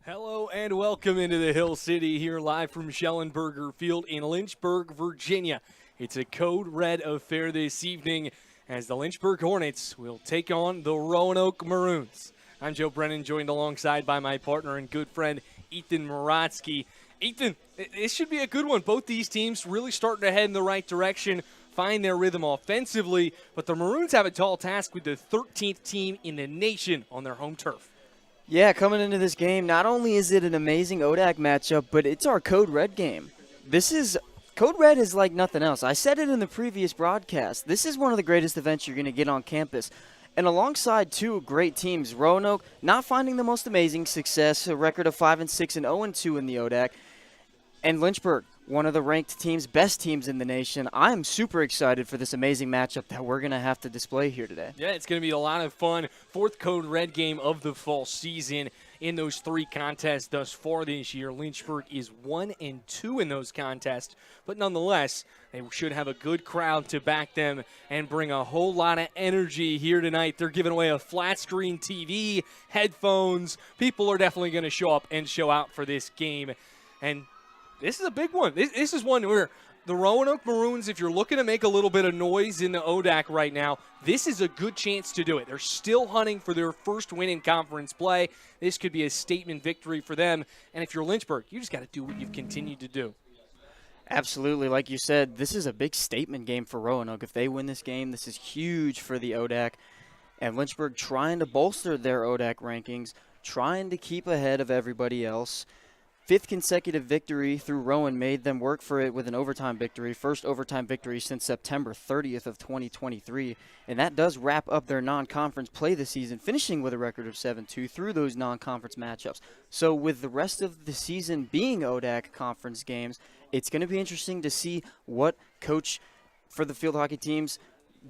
Hello and welcome into the Hill City here live from Schellenberger Field in Lynchburg, Virginia. It's a code red affair this evening as the Lynchburg Hornets will take on the Roanoke Maroons. I'm Joe Brennan, joined alongside by my partner and good friend Ethan Moratsky. Ethan, this should be a good one. Both these teams really starting to head in the right direction, find their rhythm offensively, but the Maroons have a tall task with the 13th team in the nation on their home turf. Yeah, coming into this game, not only is it an amazing ODAC matchup, but it's our Code Red game. Code Red is like nothing else. I said it in the previous broadcast. This is one of the greatest events you're going to get on campus. And alongside two great teams, Roanoke not finding the most amazing success, a record of 5-6 and 0-2 in the ODAC, and Lynchburg, one of the ranked teams, best teams in the nation. I'm super excited for this amazing matchup that we're going to have to display here today. Yeah, it's going to be a lot of fun. Fourth Code Red game of the fall season in those three contests thus far this year. Lynchburg is 1-2 in those contests, but nonetheless, they should have a good crowd to back them and bring a whole lot of energy here tonight. They're giving away a flat screen TV, headphones. People are definitely going to show up and show out for this game. And this is a big one. This is one where the Roanoke Maroons, if you're looking to make a little bit of noise in the ODAC right now, this is a good chance to do it. They're still hunting for their first win in conference play. This could be a statement victory for them. And if you're Lynchburg, you just got to do what you've continued to do. Absolutely. Like you said, this is a big statement game for Roanoke. If they win this game, this is huge for the ODAC. And Lynchburg trying to bolster their ODAC rankings, trying to keep ahead of everybody else. Fifth consecutive victory through Rowan made them work for it with an overtime victory. First overtime victory since September 30th of 2023. And that does wrap up their non-conference play this season, finishing with a record of 7-2 through those non-conference matchups. So with the rest of the season being ODAC conference games, it's going to be interesting to see what coach for the field hockey teams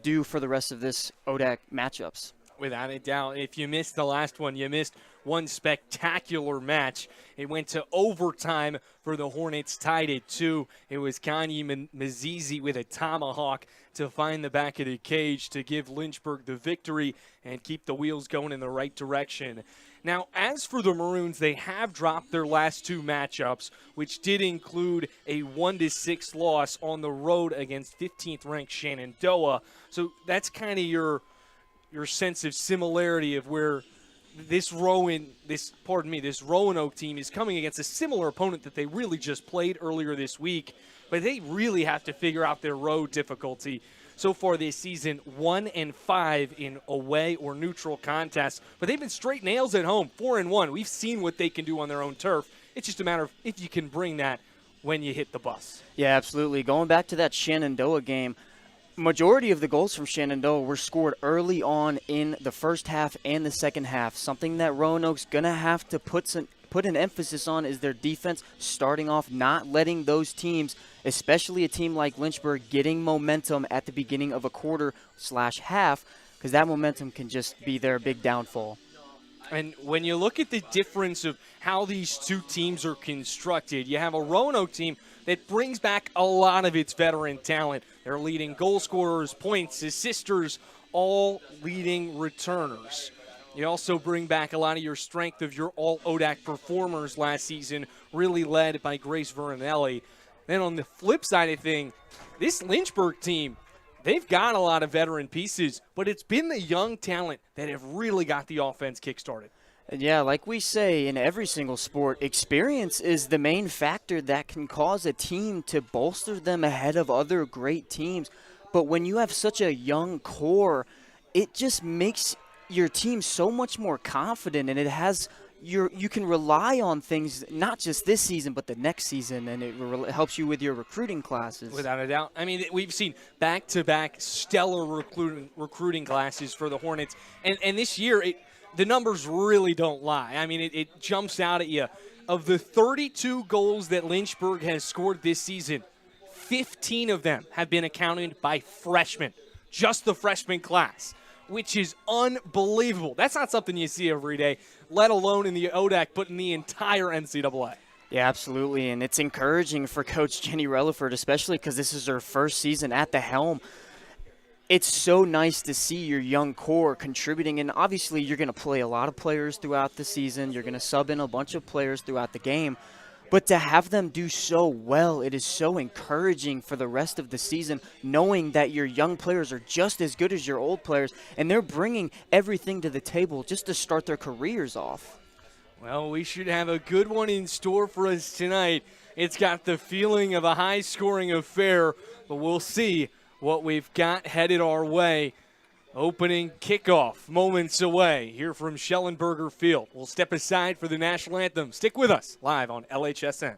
do for the rest of this ODAC matchups. Without a doubt. If you missed the last one, you missed one spectacular match. It went to overtime for the Hornets, tied at 2. It was Kanye Mazizi with a tomahawk to find the back of the cage to give Lynchburg the victory and keep the wheels going in the right direction. Now, as for the Maroons, they have dropped their last two matchups, which did include a 1-6 loss on the road against 15th-ranked Shenandoah. So that's kind of your sense of similarity of where this Roanoke team is coming against a similar opponent that they really just played earlier this week, but they really have to figure out their road difficulty. So far this season, 1-5 in away or neutral contests, but they've been straight nails at home, 4-1. We've seen what they can do on their own turf. It's just a matter of if you can bring that when you hit the bus. Yeah, absolutely. Going back to that Shenandoah game, majority of the goals from Shenandoah were scored early on in the first half and the second half. Something that Roanoke's going to have to put an emphasis on is their defense, starting off not letting those teams, especially a team like Lynchburg, getting momentum at the beginning of a quarter/half, because that momentum can just be their big downfall. And when you look at the difference of how these two teams are constructed, you have a Roanoke team that brings back a lot of its veteran talent. They're leading goal scorers, points, assisters, all leading returners. You also bring back a lot of your strength of your all-ODAC performers last season, really led by Grace Veronelli. Then on the flip side of things, this Lynchburg team, they've got a lot of veteran pieces, but it's been the young talent that have really got the offense kick-started. And yeah, like we say in every single sport, experience is the main factor that can cause a team to bolster them ahead of other great teams. But when you have such a young core, it just makes your team so much more confident, and you can rely on things not just this season but the next season, and it helps you with your recruiting classes. Without a doubt. I mean, we've seen back-to-back stellar recruiting classes for the Hornets, and this year the numbers really don't lie. I mean, it jumps out at you. Of the 32 goals that Lynchburg has scored this season, 15 of them have been accounted by freshmen, just the freshman class, which is unbelievable. That's not something you see every day, let alone in the ODAC, but in the entire NCAA. Yeah, absolutely, and it's encouraging for Coach Jenny Relaford, especially because this is her first season at the helm. It's so nice to see your young core contributing, and obviously you're going to play a lot of players throughout the season. You're going to sub in a bunch of players throughout the game. But to have them do so well, it is so encouraging for the rest of the season, knowing that your young players are just as good as your old players, and they're bringing everything to the table just to start their careers off. Well, we should have a good one in store for us tonight. It's got the feeling of a high-scoring affair, but we'll see what we've got headed our way. Opening kickoff moments away here from Schellenberger Field. We'll step aside for the national anthem. Stick with us live on LHSN.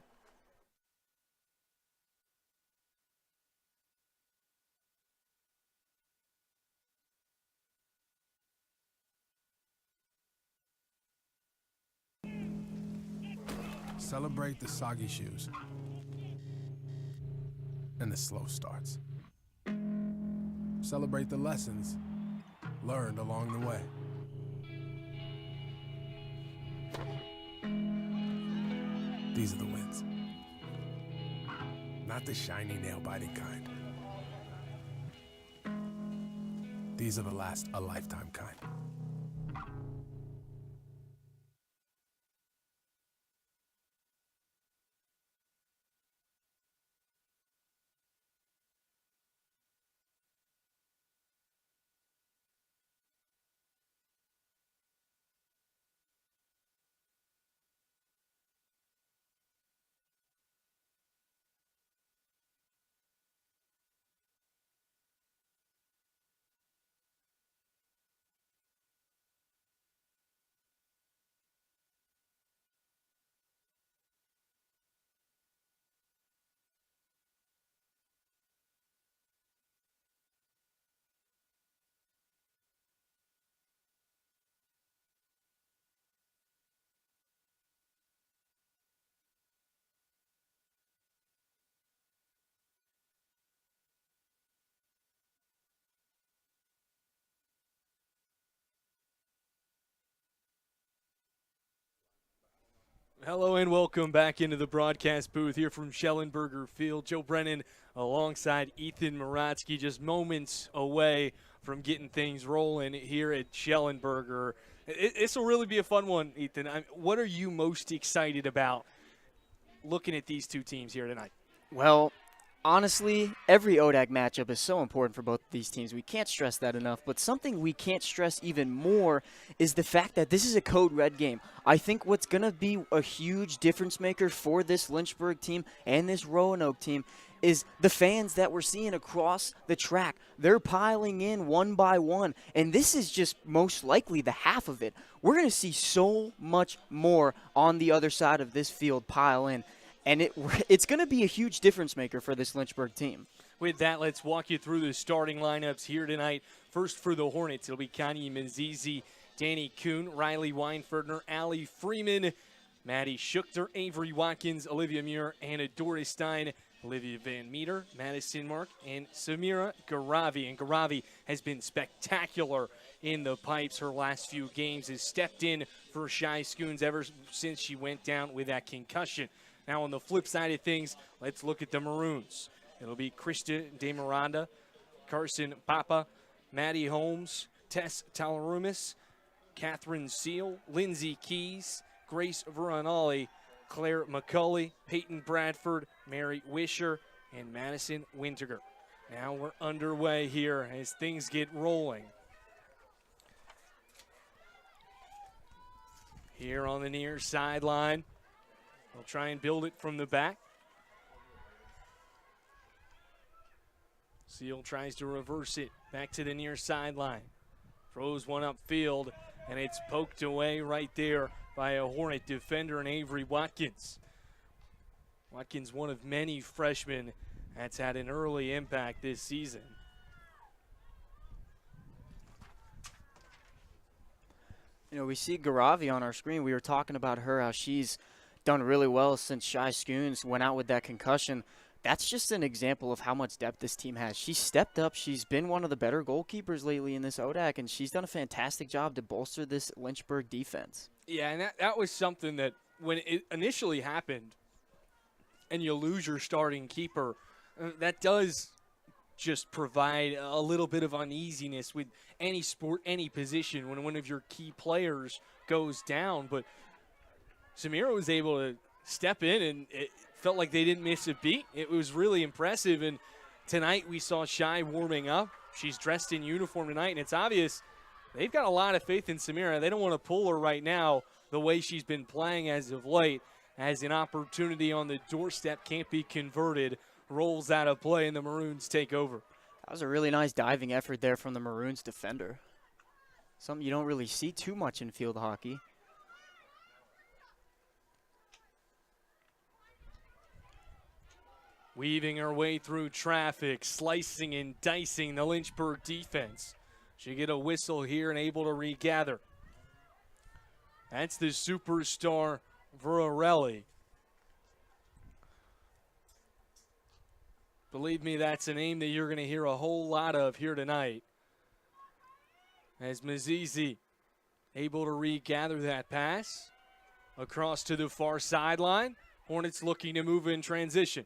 Celebrate the soggy shoes and the slow starts. Celebrate the lessons learned along the way. These are the wins. Not the shiny, nail-biting kind. These are the last a lifetime kind. Hello and welcome back into the broadcast booth here from Schellenberger Field. Joe Brennan alongside Ethan Maratsky, just moments away from getting things rolling here at Schellenberger. This will really be a fun one, Ethan. What are you most excited about looking at these two teams here tonight? Well, honestly, every ODAC matchup is so important for both of these teams. We can't stress that enough. But something we can't stress even more is the fact that this is a Code Red game. I think what's going to be a huge difference maker for this Lynchburg team and this Roanoke team is the fans that we're seeing across the track. They're piling in one by one, and this is just most likely the half of it. We're going to see so much more on the other side of this field pile in. And it's going to be a huge difference maker for this Lynchburg team. With that, let's walk you through the starting lineups here tonight. First for the Hornets, it'll be Kanye Mazizi, Danny Kuhn, Riley Weinferdner, Allie Freeman, Maddie Schuchter, Avery Watkins, Olivia Muir, Anna Dorestein, Olivia Van Meter, Madison Mark, and Samira Garavi. And Garavi has been spectacular in the pipes her last few games, has stepped in for Shy Schoons ever since she went down with that concussion. Now on the flip side of things, let's look at the Maroons. It'll be Krista DeMiranda, Carson Papa, Maddie Holmes, Tess Talarumis, Catherine Seal, Lindsay Keys, Grace Veronali, Claire McCulley, Peyton Bradford, Mary Wisher, and Madison Winterger. Now we're underway here as things get rolling. Here on the near sideline, they'll try and build it from the back. Seal tries to reverse it back to the near sideline. Throws one upfield, and it's poked away right there by a Hornet defender in Avery Watkins. Watkins, one of many freshmen that's had an early impact this season. You know, we see Garavi on our screen. We were talking about her, how she's done really well since Shy Schoons went out with that concussion. That's just an example of how much depth this team has. She's stepped up. She's been one of the better goalkeepers lately in this ODAC, and she's done a fantastic job to bolster this Lynchburg defense. Yeah, and that was something that when it initially happened and you lose your starting keeper, that does just provide a little bit of uneasiness with any sport, any position when one of your key players goes down. But Samira was able to step in, and it felt like they didn't miss a beat. It was really impressive. And tonight we saw Shai warming up. She's dressed in uniform tonight, and it's obvious they've got a lot of faith in Samira. They don't want to pull her right now the way she's been playing as of late, as an opportunity on the doorstep can't be converted, rolls out of play, and the Maroons take over. That was a really nice diving effort there from the Maroons defender. Something you don't really see too much in field hockey. Weaving her way through traffic, slicing and dicing the Lynchburg defense. She get a whistle here and able to regather. That's the superstar Verarelli. Believe me, that's a name that you're going to hear a whole lot of here tonight. As Mazizi able to regather that pass across to the far sideline. Hornets looking to move in transition.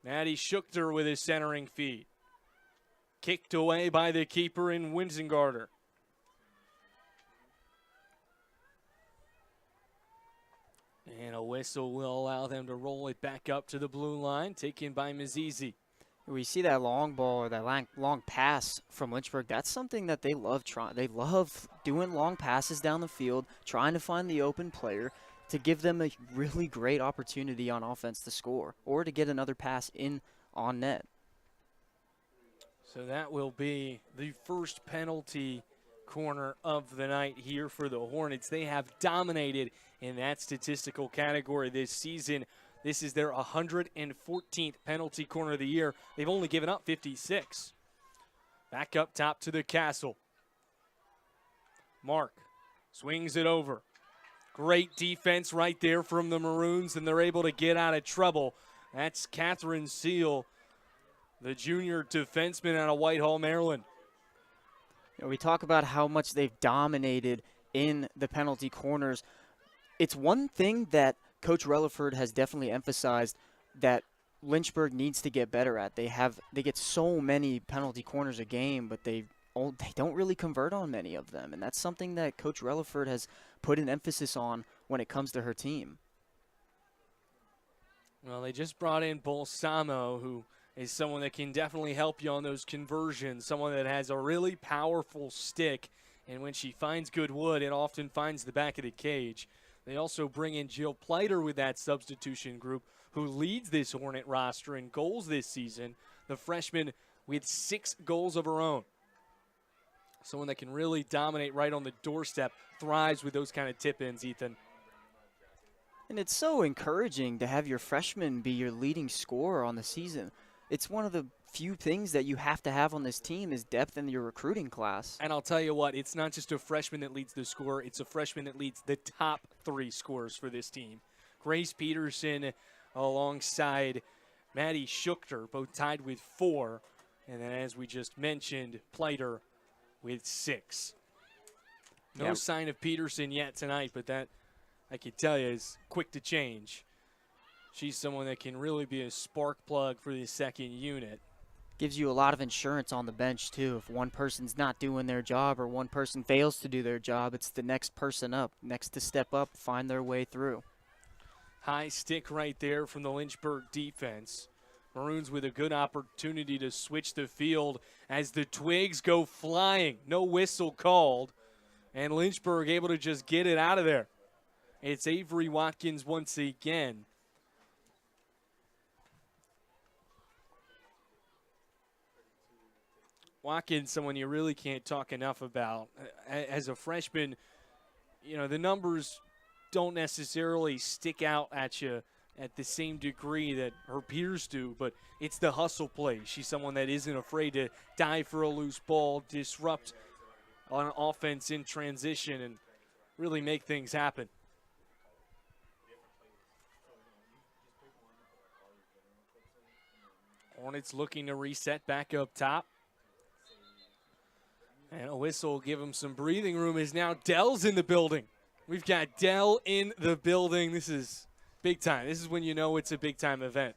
Maddie Schuchter with his centering feed. Kicked away by the keeper in Winsengarter. And a whistle will allow them to roll it back up to the blue line, taken by Mazizi. We see that long ball or that long pass from Lynchburg. That's something that they love trying. They love doing long passes down the field, trying to find the open player to give them a really great opportunity on offense to score or to get another pass in on net. So that will be the first penalty corner of the night here for the Hornets. They have dominated in that statistical category this season. This is their 114th penalty corner of the year. They've only given up 56. Back up top to the Castle. Mark swings it over. Great defense right there from the Maroons, and they're able to get out of trouble. That's Catherine Seal, the junior defenseman out of Whitehall, Maryland. You know, we talk about how much they've dominated in the penalty corners. It's one thing that Coach Relaford has definitely emphasized that Lynchburg needs to get better at. They get so many penalty corners a game, but they don't really convert on many of them, and that's something that Coach Relaford has put an emphasis on when it comes to her team. Well, they just brought in Bolsamo, who is someone that can definitely help you on those conversions, someone that has a really powerful stick, and when she finds good wood, it often finds the back of the cage. They also bring in Jill Pleiter with that substitution group, who leads this Hornet roster in goals this season, the freshman with 6 goals of her own. Someone that can really dominate right on the doorstep, thrives with those kind of tip-ins, Ethan. And it's so encouraging to have your freshman be your leading scorer on the season. It's one of the few things that you have to have on this team is depth in your recruiting class. And I'll tell you what, it's not just a freshman that leads the score, it's a freshman that leads the top 3 scorers for this team. Grace Peterson alongside Maddie Schuchter, both tied with 4. And then as we just mentioned, Pleiter with 6. No sign of Peterson yet tonight, but that, I can tell you, is quick to change. She's someone that can really be a spark plug for the second unit. Gives you a lot of insurance on the bench, too. If one person's not doing their job or one person fails to do their job, it's the next person up, next to step up, find their way through. High stick right there from the Lynchburg defense. Maroons with a good opportunity to switch the field as the Twigs go flying. No whistle called. And Lynchburg able to just get it out of there. It's Avery Watkins once again. Watkins, someone you really can't talk enough about. As a freshman, you know, the numbers don't necessarily stick out at you at the same degree that her peers do, but it's the hustle play. She's someone that isn't afraid to dive for a loose ball, disrupt on offense in transition, and really make things happen. Hornets looking to reset back up top. And a whistle will give them some breathing room as now Dell's in the building. We've got Dell in the building. This is Big time. This is when you know it's a big-time event.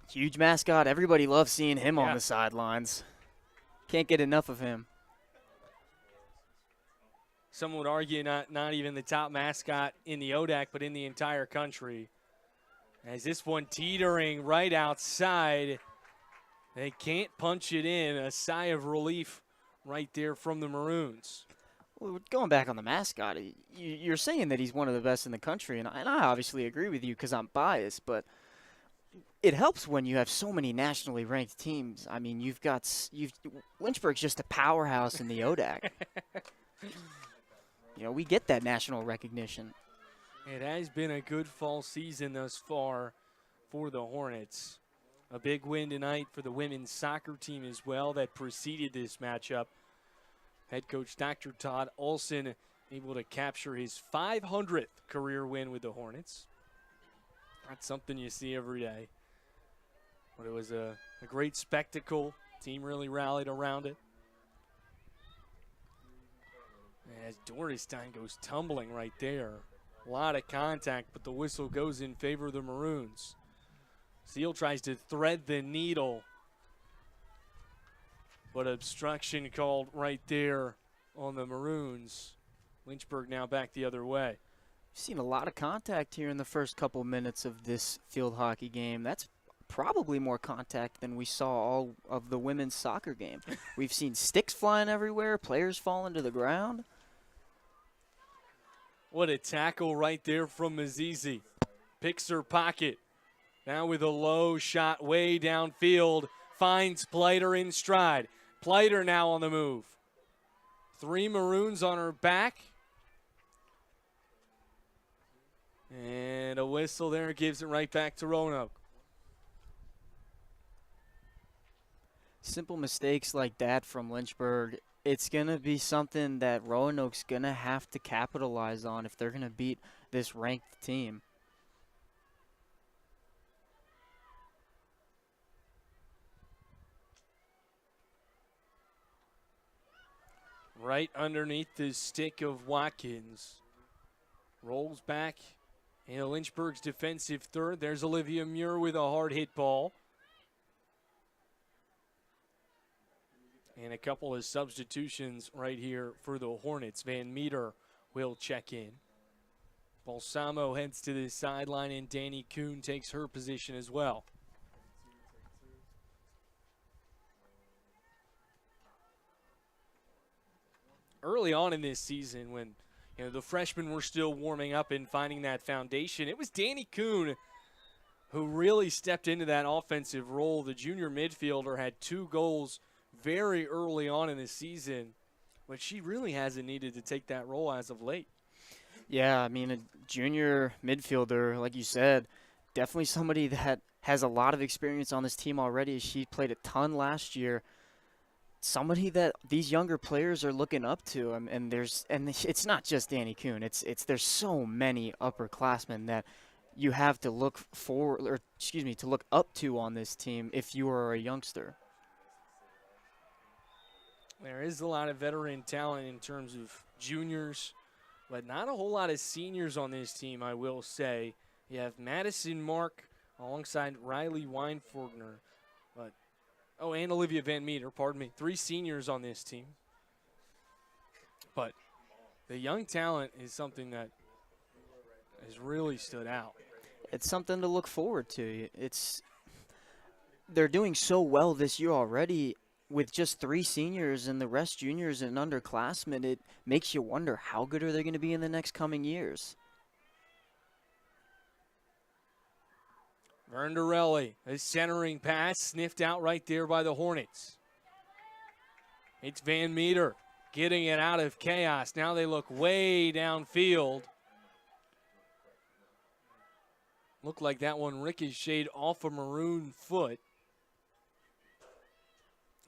Huge mascot. Everybody loves seeing him on Yeah. the sidelines. Can't get enough of him. Some would argue not even the top mascot in the ODAC, but in the entire country. As this one teetering right outside, they can't punch it in. A sigh of relief right there from the Maroons. Well, going back on the mascot, you're saying that he's one of the best in the country, and I obviously agree with you because I'm biased, but it helps when you have so many nationally ranked teams. I mean, Lynchburg's just a powerhouse in the ODAC. We get that national recognition. It has been a good fall season thus far for the Hornets. A big win tonight for the women's soccer team as well that preceded this matchup. Head coach Dr. Todd Olson able to capture his 500th career win with the Hornets. That's something you see every day. But it was a great spectacle. Team really rallied around it. As Dorestein goes tumbling right there. A lot of contact, but the whistle goes in favor of the Maroons. Seal tries to thread the needle, but obstruction called right there on the Maroons. Lynchburg now back the other way. We've seen a lot of contact here in the first couple minutes of this field hockey game. That's probably more contact than we saw all of the women's soccer game. We've seen sticks flying everywhere, players falling to the ground. What a tackle right there from Mazizi. Picks her pocket. Now with a low shot way downfield. Finds Pleiter in stride. Pleiter now on the move. 3 Maroons on her back. And a whistle there gives it right back to Roanoke. Simple mistakes like that from Lynchburg, it's going to be something that Roanoke's going to have to capitalize on if they're going to beat this ranked team. Right underneath the stick of Watkins. Rolls back in Lynchburg's defensive third. There's Olivia Muir with a hard hit ball. And a couple of substitutions right here for the Hornets. Van Meter will check in. Balsamo heads to the sideline, and Danny Kuhn takes her position as well. Early on in this season, when the freshmen were still warming up and finding that foundation, it was Danny Kuhn who really stepped into that offensive role. The junior midfielder had 2 goals very early on in the season, but she really hasn't needed to take that role as of late. Yeah, I mean, a junior midfielder, like you said, definitely somebody that has a lot of experience on this team already. She played a ton last year. Somebody that these younger players are looking up to, and it's not just Danny Kuhn. There's so many upperclassmen that you have to look to look up to on this team if you are a youngster. There is a lot of veteran talent in terms of juniors, but not a whole lot of seniors on this team, I will say. You have Madison Mark alongside Riley Weinfordner, and Olivia Van Meter, pardon me. 3 seniors on this team. But the young talent is something that has really stood out. It's something to look forward to. They're doing so well this year already with just 3 seniors and the rest juniors and underclassmen. It makes you wonder how good are they going to be in the next coming years. Verderelli, a centering pass sniffed out right there by the Hornets. It's Van Meter getting it out of chaos. Now they look way downfield. Looked like that one ricocheted off a Maroon foot.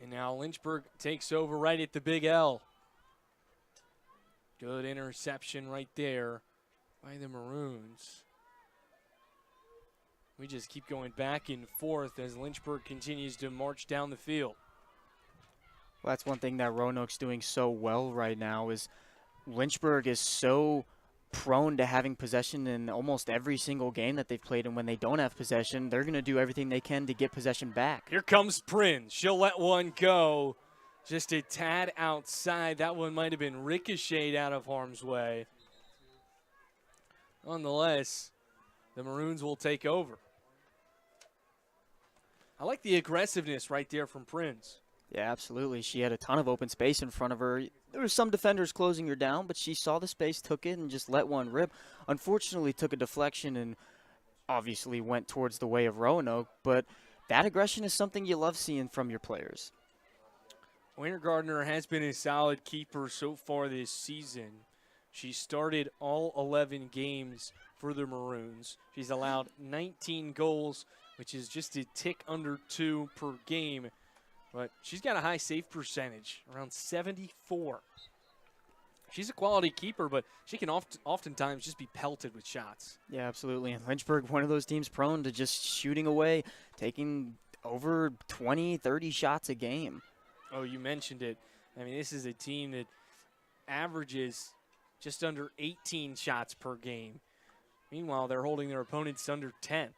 And now Lynchburg takes over right at the Big L. Good interception right there by the Maroons. We just keep going back and forth as Lynchburg continues to march down the field. Well, that's one thing that Roanoke's doing so well right now is Lynchburg is so prone to having possession in almost every single game that they've played, and when they don't have possession, they're going to do everything they can to get possession back. Here comes Prinz. She'll let one go. Just a tad outside. That one might have been ricocheted out of harm's way. Nonetheless, the Maroons will take over. I like the aggressiveness right there from Prinz. Yeah, absolutely. She had a ton of open space in front of her. There were some defenders closing her down, but she saw the space, took it, and just let one rip. Unfortunately, took a deflection and obviously went towards the way of Roanoke, but that aggression is something you love seeing from your players. Winter Gardner has been a solid keeper so far this season. She started all 11 games for the Maroons. She's allowed 19 goals, which is just a tick under 2 per game. But she's got a high save percentage, around 74. She's a quality keeper, but she can oftentimes just be pelted with shots. Yeah, absolutely. And Lynchburg, one of those teams prone to just shooting away, taking over 20, 30 shots a game. Oh, you mentioned it. I mean, this is a team that averages just under 18 shots per game. Meanwhile, they're holding their opponents under 10.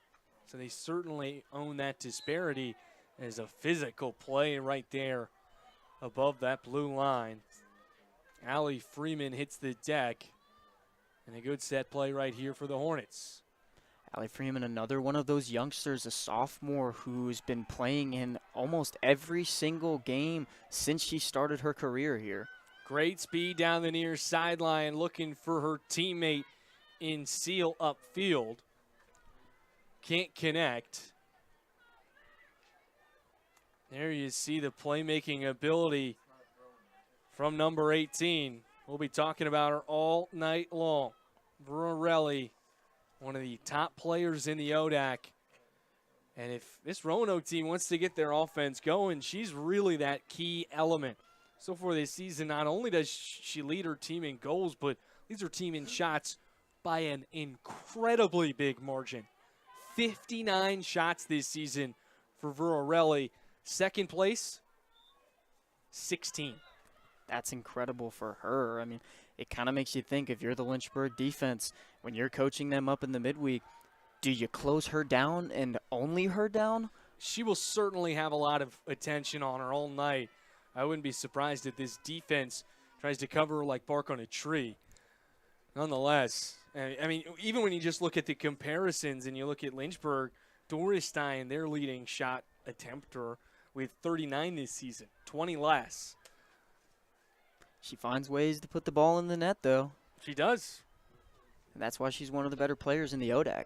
So they certainly own that disparity. There's a physical play right there above that blue line. Allie Freeman hits the deck. And a good set play right here for the Hornets. Allie Freeman, another one of those youngsters, a sophomore who's been playing in almost every single game since she started her career here. Great speed down the near sideline, looking for her teammate in seal upfield. Can't connect. There you see the playmaking ability from number 18. We'll be talking about her all night long. Varelli, one of the top players in the ODAC. And if this Roanoke team wants to get their offense going, she's really that key element. So for this season, not only does she lead her team in goals, but leads her team in shots by an incredibly big margin. 59 shots this season for Varelli. Second place, 16. That's incredible for her. I mean, it kind of makes you think, if you're the Lynchburg defense, when you're coaching them up in the midweek, do you close her down and only her down? She will certainly have a lot of attention on her all night. I wouldn't be surprised if this defense tries to cover her like bark on a tree. Nonetheless, I mean, even when you just look at the comparisons and you look at Lynchburg, Dorestein, their leading shot attempter, with 39 this season, 20 less. She finds ways to put the ball in the net, though. She does. And that's why she's one of the better players in the ODAC.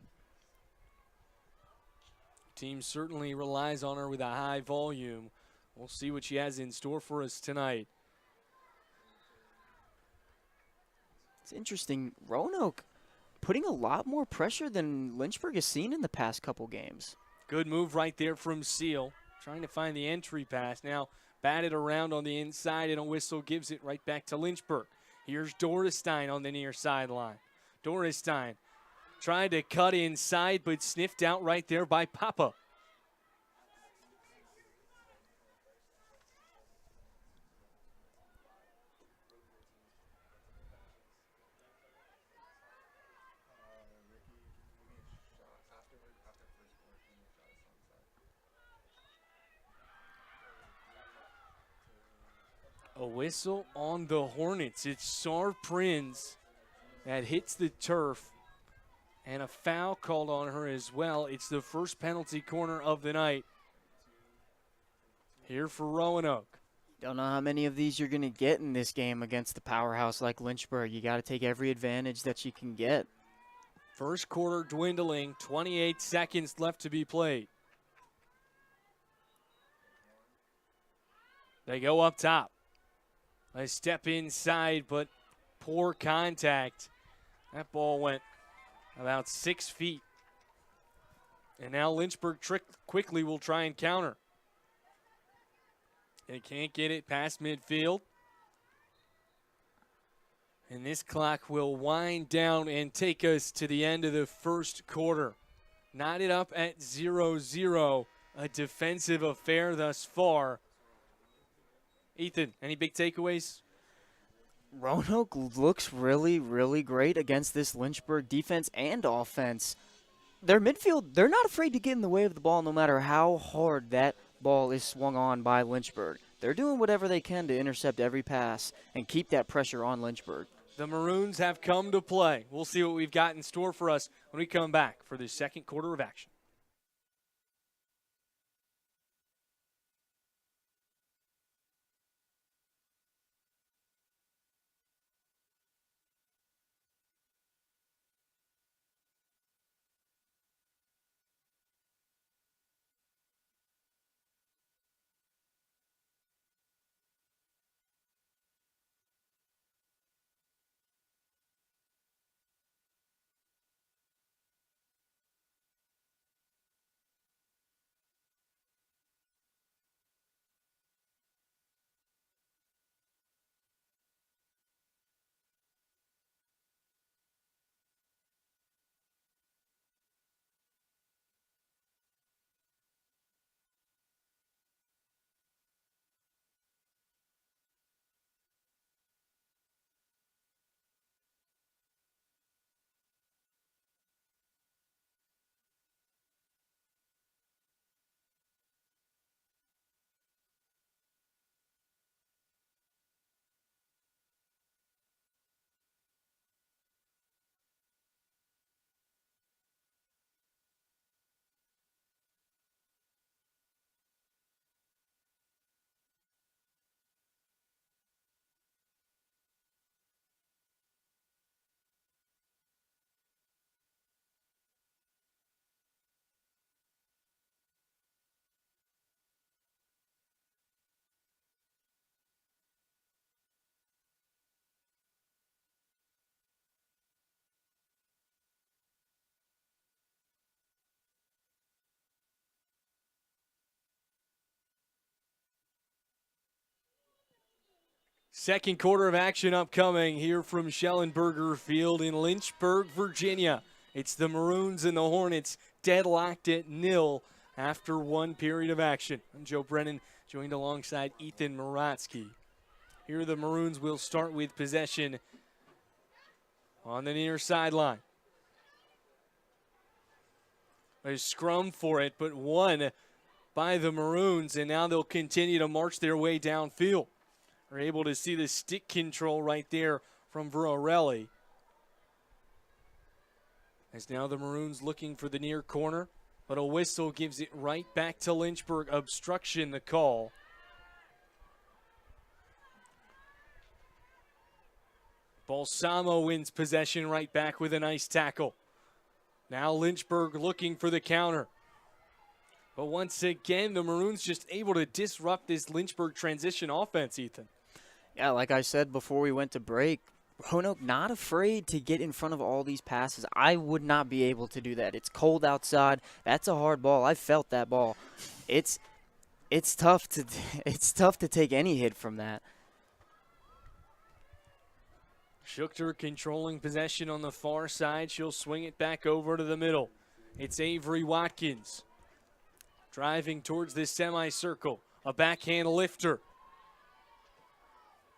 Team certainly relies on her with a high volume. We'll see what she has in store for us tonight. It's interesting. Roanoke putting a lot more pressure than Lynchburg has seen in the past couple games. Good move right there from Seal. Trying to find the entry pass. Now batted around on the inside, and a whistle gives it right back to Lynchburg. Here's Dorestein on the near sideline. Dorestein trying to cut inside, but sniffed out right there by Papa. A whistle on the Hornets. It's Sar Prinz that hits the turf, and a foul called on her as well. It's the first penalty corner of the night here for Roanoke. Don't know how many of these you're going to get in this game against the powerhouse like Lynchburg. You got to take every advantage that you can get. First quarter dwindling, 28 seconds left to be played. They go up top. They step inside, but poor contact. That ball went about 6 feet. And now Lynchburg quickly will try and counter. They can't get it past midfield. And this clock will wind down and take us to the end of the first quarter. Knotted up at 0-0. A defensive affair thus far. Ethan, any big takeaways? Roanoke looks really, really great against this Lynchburg defense and offense. Their midfield, they're not afraid to get in the way of the ball no matter how hard that ball is swung on by Lynchburg. They're doing whatever they can to intercept every pass and keep that pressure on Lynchburg. The Maroons have come to play. We'll see what we've got in store for us when we come back for the second quarter of action. Second quarter of action upcoming here from Schellenberger Field in Lynchburg, Virginia. It's the Maroons and the Hornets deadlocked at 0 after one period of action. I'm Joe Brennan, joined alongside Ethan Moratsky. Here the Maroons will start with possession on the near sideline. A scrum for it, but won by the Maroons, and now they'll continue to march their way downfield. We're able to see the stick control right there from Verarelli. As now the Maroons looking for the near corner, but a whistle gives it right back to Lynchburg. Obstruction the call. Balsamo wins possession right back with a nice tackle. Now Lynchburg looking for the counter. But once again, the Maroons just able to disrupt this Lynchburg transition offense, Ethan. Yeah, like I said before we went to break, Roanoke not afraid to get in front of all these passes. I would not be able to do that. It's cold outside. That's a hard ball. I felt that ball. It's tough to take any hit from that. Schuchter controlling possession on the far side. She'll swing it back over to the middle. It's Avery Watkins driving towards this semicircle. A backhand lifter.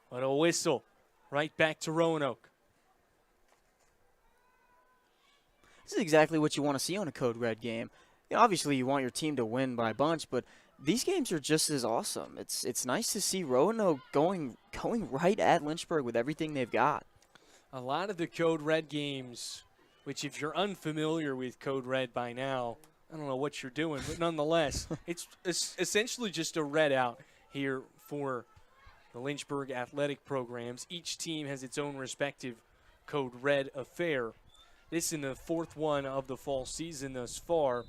But a whistle right back to Roanoke. This is exactly what you want to see on a Code Red game. You know, obviously, you want your team to win by a bunch, but these games are just as awesome. It's nice to see Roanoke going right at Lynchburg with everything they've got. A lot of the Code Red games, which if you're unfamiliar with Code Red by now, I don't know what you're doing, but nonetheless, it's essentially just a red out here for the Lynchburg athletic programs. Each team has its own respective Code Red affair. This in the fourth one of the fall season thus far.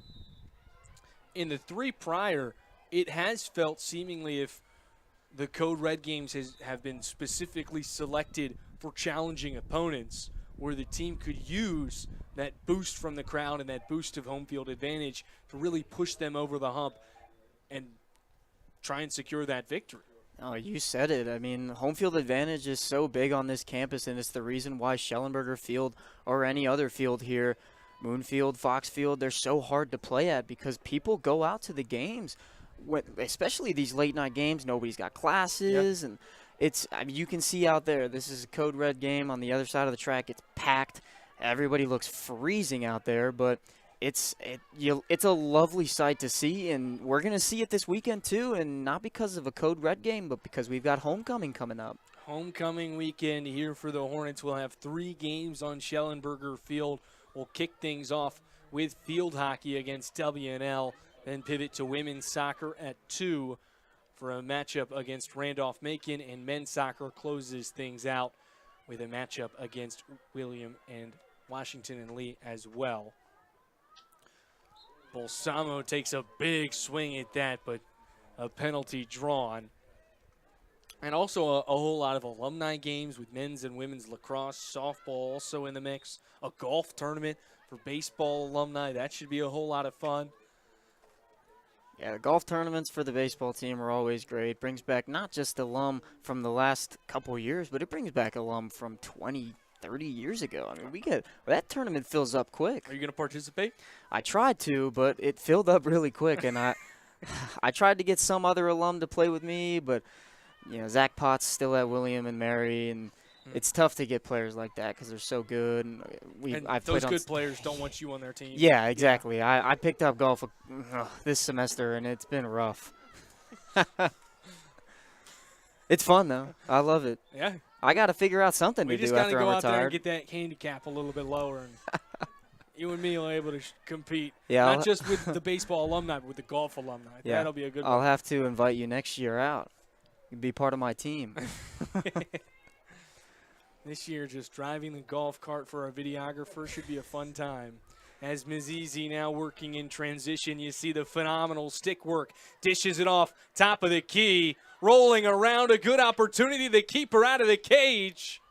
In the three prior, it has felt seemingly if the Code Red games have been specifically selected for challenging opponents, where the team could use that boost from the crowd and that boost of home field advantage to really push them over the hump and try and secure that victory. Oh, you said it. I mean, home field advantage is so big on this campus, and it's the reason why Schellenberger Field or any other field here, Moonfield, Foxfield, they're so hard to play at because people go out to the games, especially these late-night games. Nobody's got classes, and I mean, you can see out there, this is a code red game. On the other side of the track, it's packed. Everybody looks freezing out there, but it's a lovely sight to see, and we're going to see it this weekend too, and not because of a code red game, but because we've got homecoming coming up. Homecoming weekend here for the Hornets. We'll have 3 games on Schellenberger Field. We'll kick things off with field hockey against W&L, then pivot to women's soccer at 2 for a matchup against Randolph-Macon, and men's soccer closes things out with a matchup against William and Washington and Lee as well. Bolsamo takes a big swing at that, but a penalty drawn. And also a whole lot of alumni games with men's and women's lacrosse, softball also in the mix, a golf tournament for baseball alumni. That should be a whole lot of fun. Yeah, the golf tournaments for the baseball team are always great. Brings back not just alum from the last couple of years, but it brings back alum from 20, 30 years ago. I mean, that tournament fills up quick. Are you going to participate? I tried to, but it filled up really quick, and I tried to get some other alum to play with me, but Zach Potts still at William and Mary, and it's tough to get players like that because they're so good. And those good players don't want you on their team. Yeah, exactly. Yeah. I picked up golf this semester, and it's been rough. It's fun, though. I love it. Yeah. I got to figure out something to do after I'm retired. We just got to go out there and get that handicap a little bit lower, and you and me will be able to compete. Yeah, not just with the baseball alumni, but with the golf alumni. Yeah. That'll be a good one. I'll have to invite you next year out. You'd be part of my team. This year, just driving the golf cart for our videographer should be a fun time. As Mizizi now working in transition, you see the phenomenal stick work. Dishes it off, top of the key, rolling around, a good opportunity to keep her out of the cage.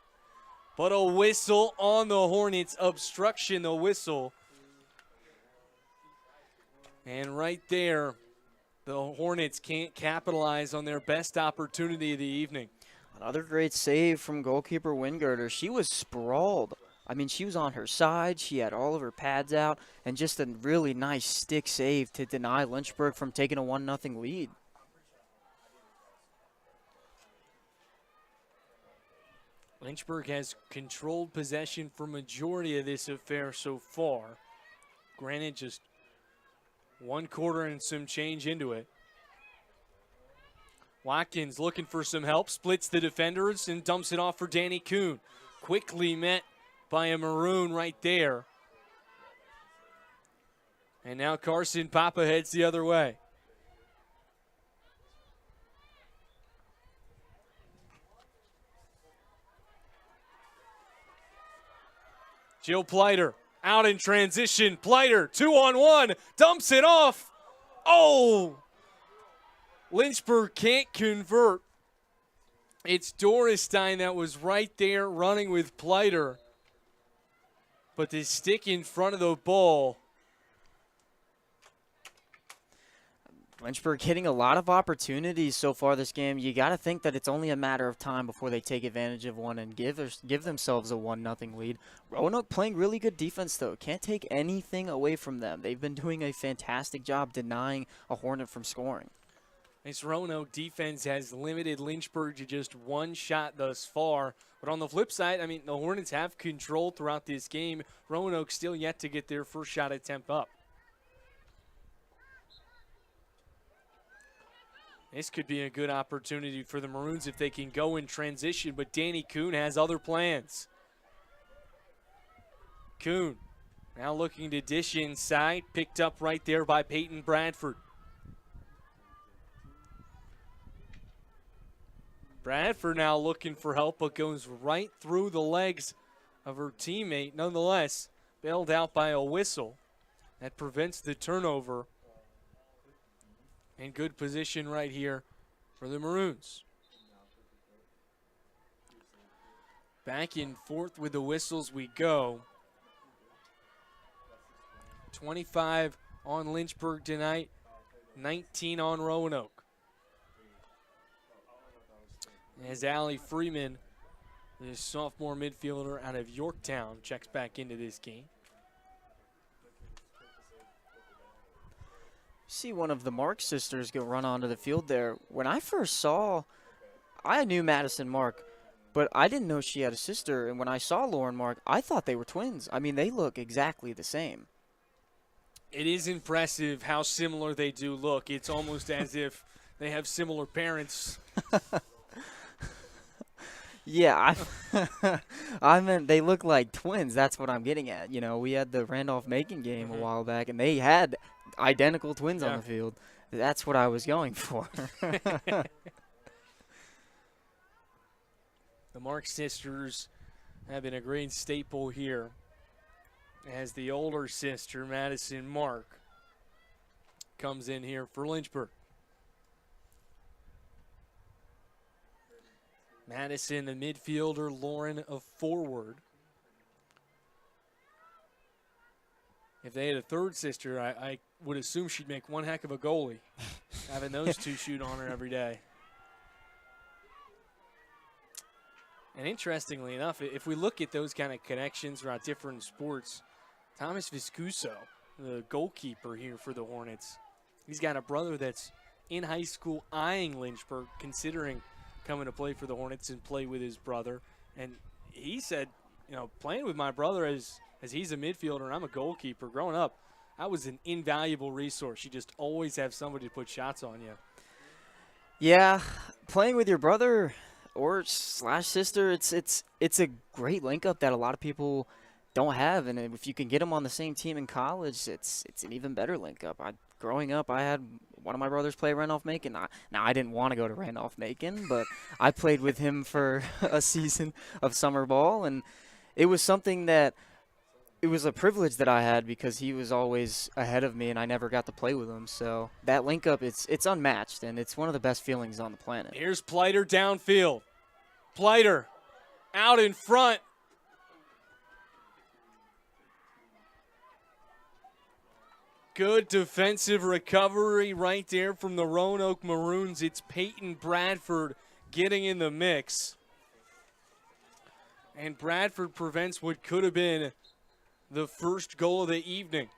But a whistle on the Hornets, obstruction, the whistle. And right there, the Hornets can't capitalize on their best opportunity of the evening. Another great save from goalkeeper Wingirder. She was sprawled. I mean, she was on her side. She had all of her pads out, and just a really nice stick save to deny Lynchburg from taking a 1-0 lead. Lynchburg has controlled possession for majority of this affair so far. Granted, just 1 quarter and some change into it. Watkins looking for some help, splits the defenders and dumps it off for Danny Kuhn. Quickly met by a Maroon right there. And now Carson Papa heads the other way. Jill Pleiter out in transition. Pleiter 2-on-1, dumps it off. Oh! Lynchburg can't convert. It's Dorestein that was right there running with Pleiter. But the stick in front of the ball. Lynchburg hitting a lot of opportunities so far this game. You got to think that it's only a matter of time before they take advantage of one and give themselves a 1-0 lead. Roanoke playing really good defense, though. Can't take anything away from them. They've been doing a fantastic job denying a Hornet from scoring. This Roanoke defense has limited Lynchburg to just 1 shot thus far. But on the flip side, I mean, the Hornets have control throughout this game. Roanoke still yet to get their first shot attempt up. This could be a good opportunity for the Maroons if they can go in transition, but Danny Kuhn has other plans. Kuhn now looking to dish inside, picked up right there by Peyton Bradford. Bradford now looking for help, but goes right through the legs of her teammate. Nonetheless, bailed out by a whistle that prevents the turnover. In good position right here for the Maroons. Back and forth with the whistles we go. 25 on Lynchburg tonight, 19 on Roanoke. As Allie Freeman, the sophomore midfielder out of Yorktown, checks back into this game. See one of the Marks sisters go run onto the field there. When I first saw, I knew Madison Mark, but I didn't know she had a sister. And when I saw Lauren Mark, I thought they were twins. I mean, they look exactly the same. It is impressive how similar they do look. It's almost as if they have similar parents. Yeah, I meant they look like twins. That's what I'm getting at. You know, we had the Randolph-Macon game a while back, and they had identical twins on the field. That's what I was going for. The Mark sisters have been a great staple here, as the older sister, Madison Mark, comes in here for Lynchburg. Madison, the midfielder, Lauren, a forward. If they had a third sister, I would assume she'd make one heck of a goalie, having those two shoot on her every day. And interestingly enough, if we look at those kind of connections throughout different sports, Thomas Viscuso, the goalkeeper here for the Hornets, he's got a brother that's in high school eyeing Lynchburg, considering coming to play for the Hornets and play with his brother. And he said, you know, playing with my brother as he's a midfielder and I'm a goalkeeper, growing up, I was an invaluable resource. You just always have somebody to put shots on you. Yeah, playing with your brother or slash sister, it's a great link up that a lot of people don't have, and if you can get them on the same team in college, it's an even better link up. Growing up, I had one of my brothers play Randolph-Macon. Now, I didn't want to go to Randolph-Macon, but I played with him for a season of summer ball, and it was something that it was a privilege that I had because he was always ahead of me, and I never got to play with him. So that link up, it's unmatched, and it's one of the best feelings on the planet. Here's Pleiter downfield. Pleiter out in front. Good defensive recovery right there from the Roanoke Maroons. It's Peyton Bradford getting in the mix. And Bradford prevents what could have been the first goal of the evening.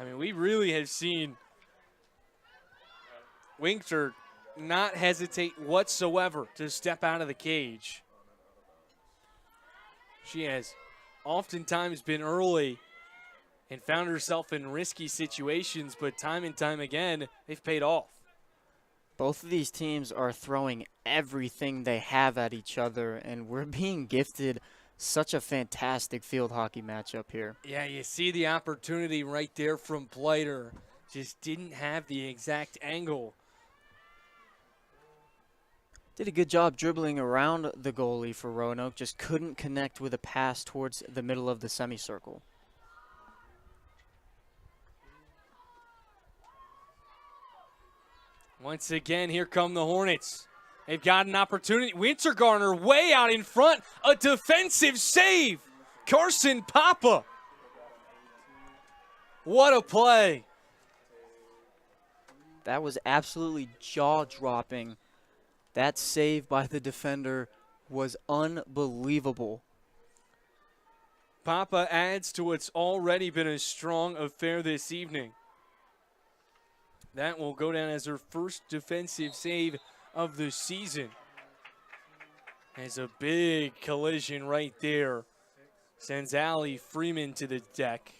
I mean, we really have seen Winter not hesitate whatsoever to step out of the cage. She has oftentimes been early and found herself in risky situations, but time and time again, they've paid off. Both of these teams are throwing everything they have at each other, and we're being gifted such a fantastic field hockey matchup here. Yeah, you see the opportunity right there from Pleiter. Just didn't have the exact angle. Did a good job dribbling around the goalie for Roanoke, just couldn't connect with a pass towards the middle of the semicircle. Once again, here come the Hornets. They've got an opportunity. Wintergarner way out in front. A defensive save. Carson Papa. What a play. That was absolutely jaw-dropping. That save by the defender was unbelievable. Papa adds to what's already been a strong affair this evening. That will go down as her first defensive save of the season. There's a big collision right there. Sends Allie Freeman to the deck.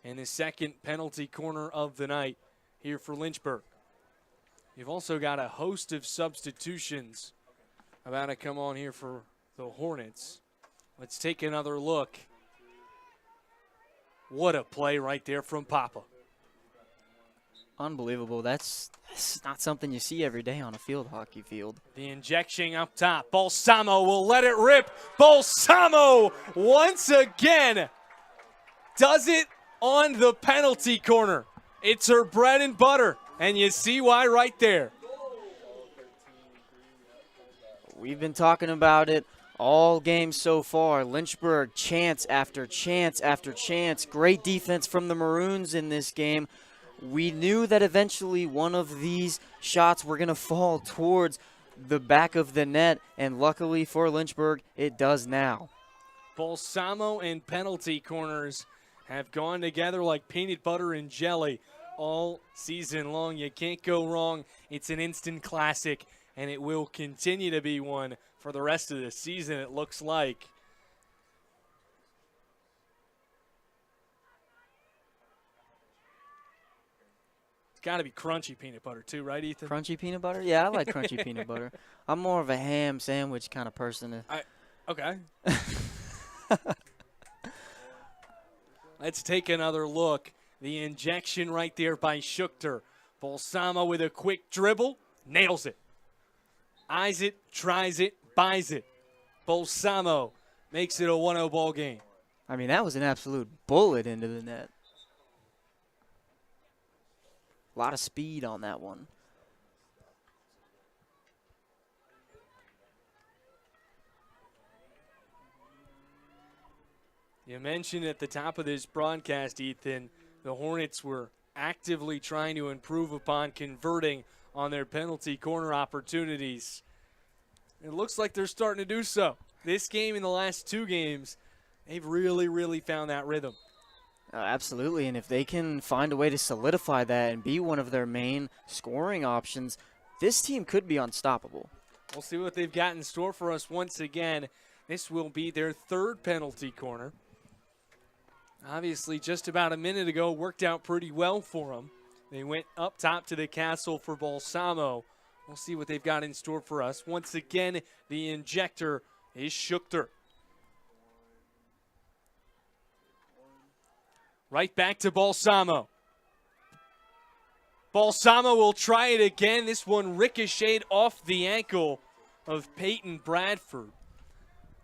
And the second penalty corner of the night here for Lynchburg. You've also got a host of substitutions about to come on here for the Hornets. Let's take another look. What a play right there from Papa. Unbelievable. That's not something you see every day on a field hockey field. The injection up top. Balsamo will let it rip. Balsamo once again does it on the penalty corner. It's her bread and butter, and you see why right there. We've been talking about it all game so far. Lynchburg, chance after chance after chance. Great defense from the Maroons in this game. We knew that eventually one of these shots were going to fall towards the back of the net, and luckily for Lynchburg, it does now. Balsamo and penalty corners have gone together like peanut butter and jelly. all season long. You can't go wrong. It's an instant classic, and it will continue to be one for the rest of the season, it looks like. It's got to be crunchy peanut butter too, right, Ethan? Crunchy peanut butter? Yeah, I like crunchy peanut butter. I'm more of a ham sandwich kind of person. Okay. Let's take another look. The injection right there by Schuchter. Balsamo with a quick dribble, nails it. Eyes it, tries it, buys it. Balsamo makes it a 1-0 ball game. I mean, that was an absolute bullet into the net. A lot of speed on that one. You mentioned at the top of this broadcast, Ethan, the Hornets were actively trying to improve upon converting on their penalty corner opportunities. It looks like they're starting to do so. This game and the last two games, they've really, really found that rhythm. Absolutely, and if they can find a way to solidify that and be one of their main scoring options, this team could be unstoppable. We'll see what they've got in store for us once again. This will be their third penalty corner. Obviously, just about a minute ago, worked out pretty well for them. They went up top to the castle for Balsamo. We'll see what they've got in store for us. Once again, the injector is Schuchter. Right back to Balsamo. Balsamo will try it again. This one ricocheted off the ankle of Peyton Bradford.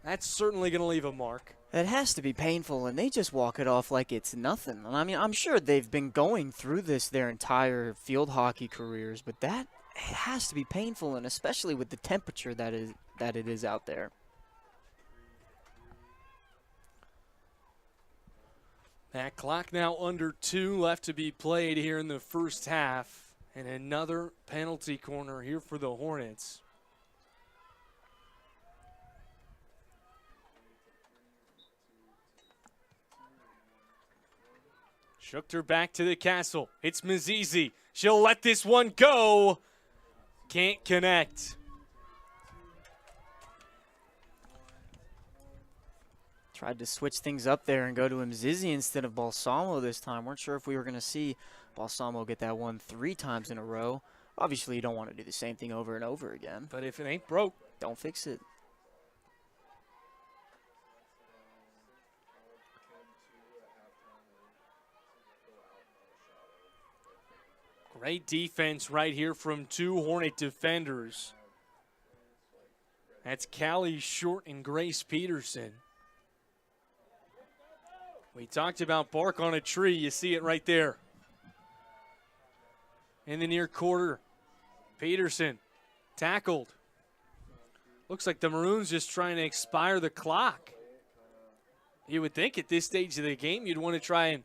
That's certainly going to leave a mark. It has to be painful, and they just walk it off like it's nothing. And I mean, I'm sure they've been going through this their entire field hockey careers, but it has to be painful, and especially with the temperature that it is out there. That clock now under 2 left to be played here in the first half, and another penalty corner here for the Hornets. Schuchter back to the castle. It's Mazizi. She'll let this one go. Can't connect. Tried to switch things up there and go to Mzizi instead of Balsamo this time. Weren't sure if we were going to see Balsamo get that one 3 times in a row. Obviously, you don't want to do the same thing over and over again. But if it ain't broke, don't fix it. Great defense right here from 2 Hornet defenders. That's Callie Short and Grace Peterson. We talked about bark on a tree. You see it right there. In the near quarter, Peterson tackled. Looks like the Maroons just trying to expire the clock. You would think at this stage of the game you'd want to try and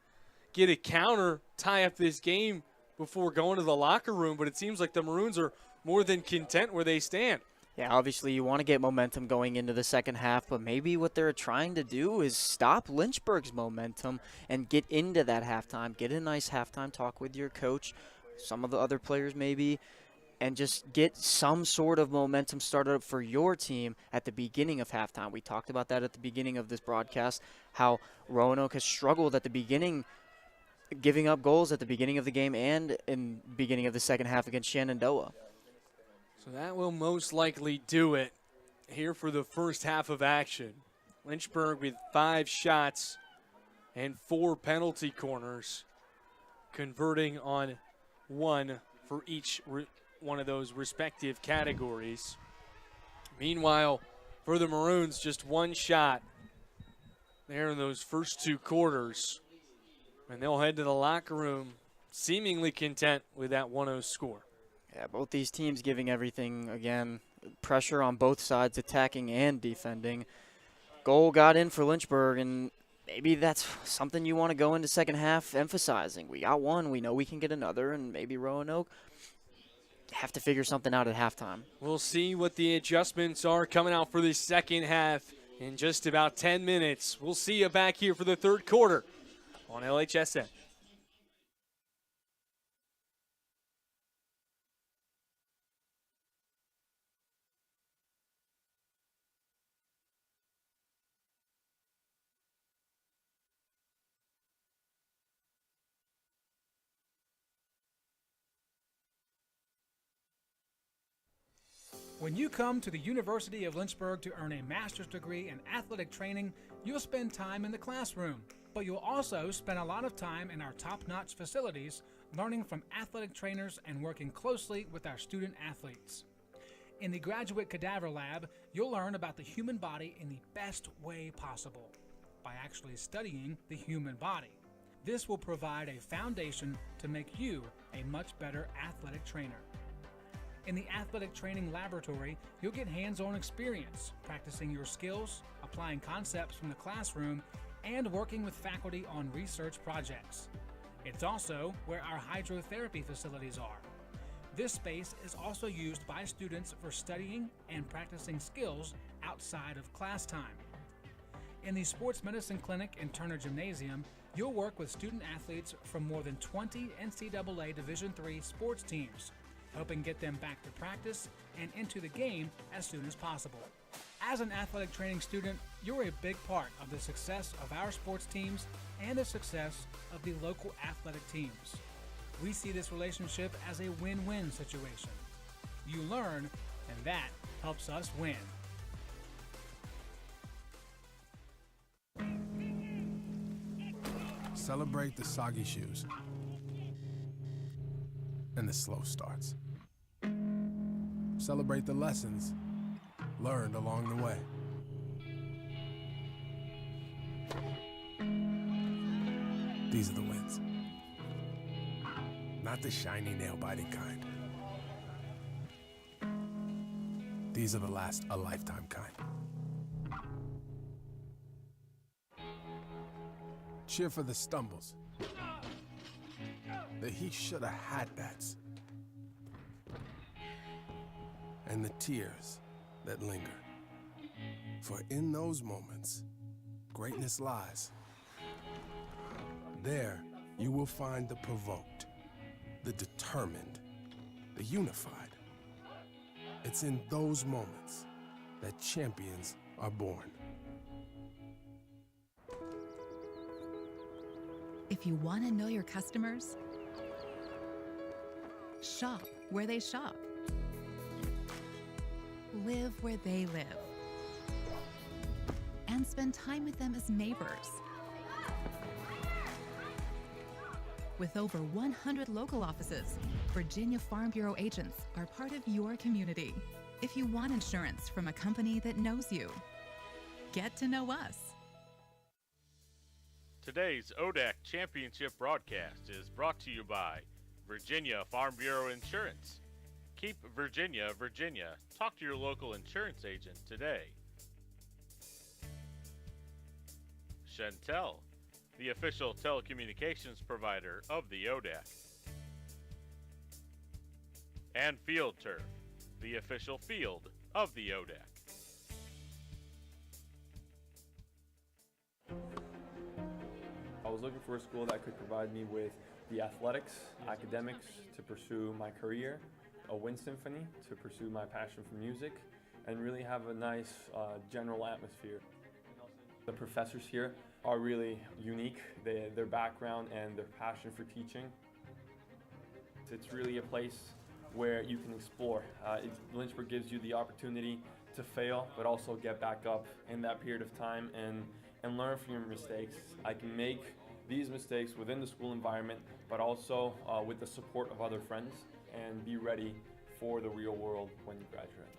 get a counter, tie up this game before going to the locker room, but it seems like the Maroons are more than content where they stand. Yeah, obviously you want to get momentum going into the second half, but maybe what they're trying to do is stop Lynchburg's momentum and get into that halftime. Get a nice halftime talk with your coach, some of the other players maybe, and just get some sort of momentum started up for your team at the beginning of halftime. We talked about that at the beginning of this broadcast, how Roanoke has struggled at the beginning, giving up goals at the beginning of the game and in the beginning of the second half against Shenandoah. So that will most likely do it here for the first half of action. Lynchburg with 5 shots and 4 penalty corners, converting on 1 for each one of those respective categories. Meanwhile, for the Maroons, just 1 shot there in those first 2 quarters. And they'll head to the locker room seemingly content with that 1-0 score. Yeah, both these teams giving everything, again, pressure on both sides, attacking and defending. Goal got in for Lynchburg, and maybe that's something you want to go into second half emphasizing. We got 1, we know we can get another, and maybe Roanoke have to figure something out at halftime. We'll see what the adjustments are coming out for the second half in just about 10 minutes. We'll see you back here for the third quarter on LHSN. When you come to the University of Lynchburg to earn a master's degree in athletic training, you'll spend time in the classroom, but you'll also spend a lot of time in our top-notch facilities learning from athletic trainers and working closely with our student athletes. In the Graduate Cadaver Lab, you'll learn about the human body in the best way possible, by actually studying the human body. This will provide a foundation to make you a much better athletic trainer. In the athletic training laboratory, you'll get hands-on experience, practicing your skills, applying concepts from the classroom, and working with faculty on research projects. It's also where our hydrotherapy facilities are. This space is also used by students for studying and practicing skills outside of class time. In the Sports Medicine Clinic and Turner Gymnasium, you'll work with student athletes from more than 20 NCAA Division III sports teams, helping get them back to practice and into the game as soon as possible. As an athletic training student, you're a big part of the success of our sports teams and the success of the local athletic teams. We see this relationship as a win-win situation. You learn, and that helps us win. Celebrate the soggy shoes and the slow starts. Celebrate the lessons learned along the way. These are the wins. Not the shiny, nail-biting kind. These are the last a lifetime kind. Cheer for the stumbles. The he shoulda had that's. And the tears that linger. For in those moments, greatness lies. There, you will find the provoked, the determined, the unified. It's in those moments that champions are born. If you want to know your customers, shop where they shop. Live where they live. And spend time with them as neighbors. With over 100 local offices, Virginia Farm Bureau agents are part of your community. If you want insurance from a company that knows you, get to know us. Today's ODAC Championship broadcast is brought to you by Virginia Farm Bureau Insurance. Keep Virginia, Virginia. Talk to your local insurance agent today. Chantel, the official telecommunications provider of the ODAC. And Field Turf, the official field of the ODAC. I was looking for a school that could provide me with the athletics, academics to pursue my career, a wind symphony to pursue my passion for music, and really have a nice general atmosphere. The professors here are really unique, their background and their passion for teaching. It's really a place where you can explore. Lynchburg gives you the opportunity to fail, but also get back up in that period of time and learn from your mistakes. I can make these mistakes within the school environment, but also with the support of other friends, and be ready for the real world when you graduate.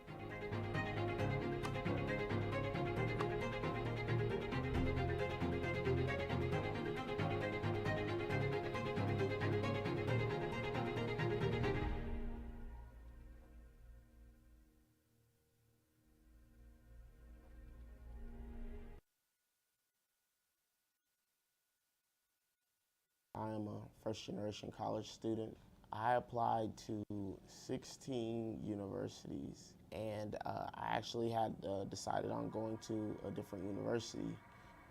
I am a first-generation college student. I applied to 16 universities, and I actually had decided on going to a different university.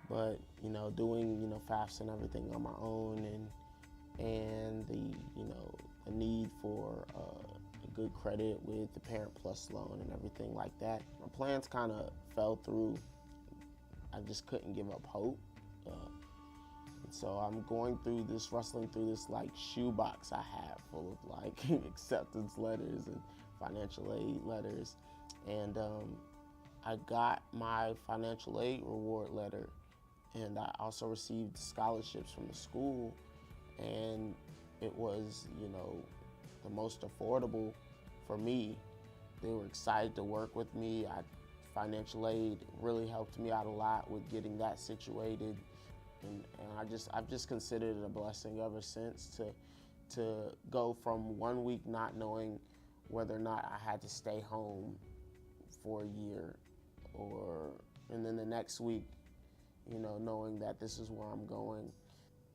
But doing FAFSA and everything on my own, and the need for a good credit with the Parent Plus loan and everything like that, my plans kind of fell through. I just couldn't give up hope. So I'm rustling through this like shoebox I have full of like acceptance letters and financial aid letters. And I got my financial aid reward letter, and I also received scholarships from the school, and it was, the most affordable for me. They were excited to work with me. Financial aid really helped me out a lot with getting that situated, and I've just considered it a blessing ever since to go from 1 week not knowing whether or not I had to stay home for a year, and then the next week, knowing that this is where I'm going.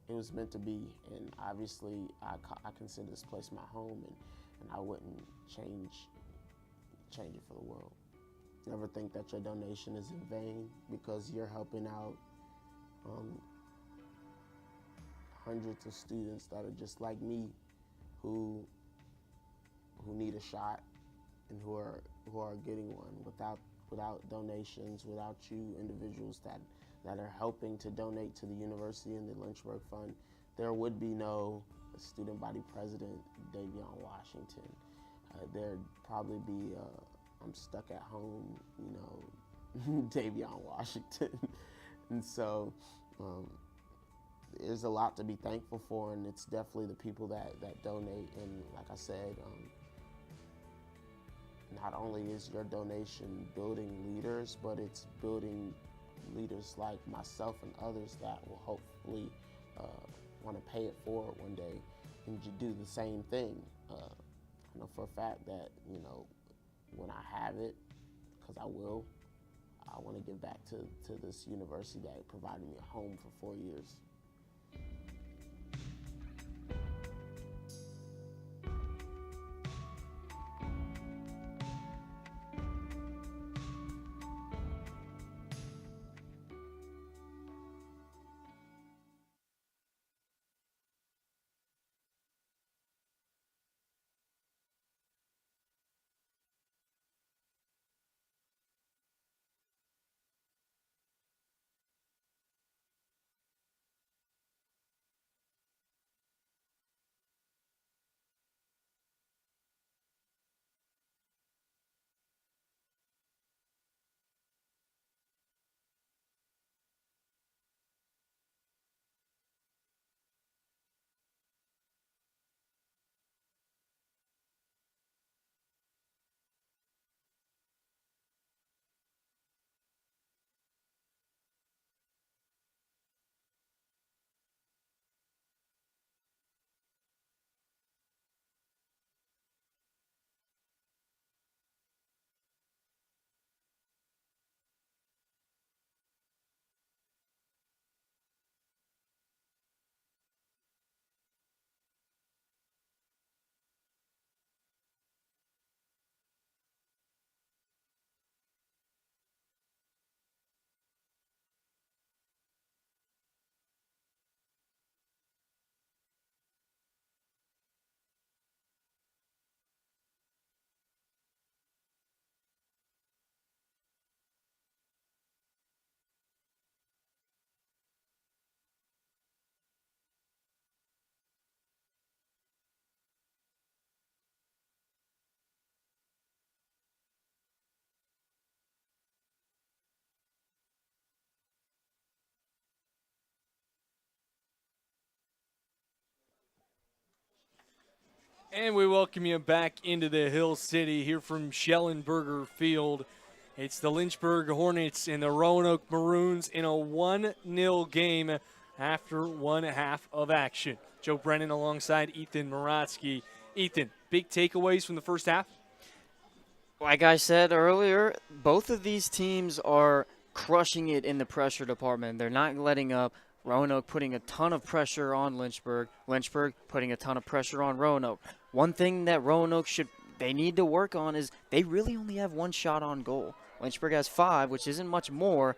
It was meant to be, and obviously I consider this place my home, and I wouldn't change it for the world. Never think that your donation is in vain, because you're helping out hundreds of students that are just like me, who need a shot and who are getting one without donations, without you individuals that are helping to donate to the university and the Lynchburg Fund. There would be no student body president, Davion Washington. There'd probably be I'm stuck at home, Davion Washington. And so there's a lot to be thankful for, and it's definitely the people that donate. And like I said, not only is your donation building leaders, but it's building leaders like myself and others that will hopefully want to pay it forward one day and do the same thing. I know for a fact that, when I have it, because I will, I want to give back to this university that provided me a home for 4 years. And we welcome you back into the Hill City here from Schellenberger Field. It's the Lynchburg Hornets and the Roanoke Maroons in a 1-0 game after 1 half of action. Joe Brennan alongside Ethan Moratsky. Ethan, big takeaways from the first half? Like I said earlier, both of these teams are crushing it in the pressure department. They're not letting up. Roanoke putting a ton of pressure on Lynchburg. Lynchburg putting a ton of pressure on Roanoke. One thing that Roanoke they need to work on is they really only have one shot on goal. Lynchburg has 5, which isn't much more,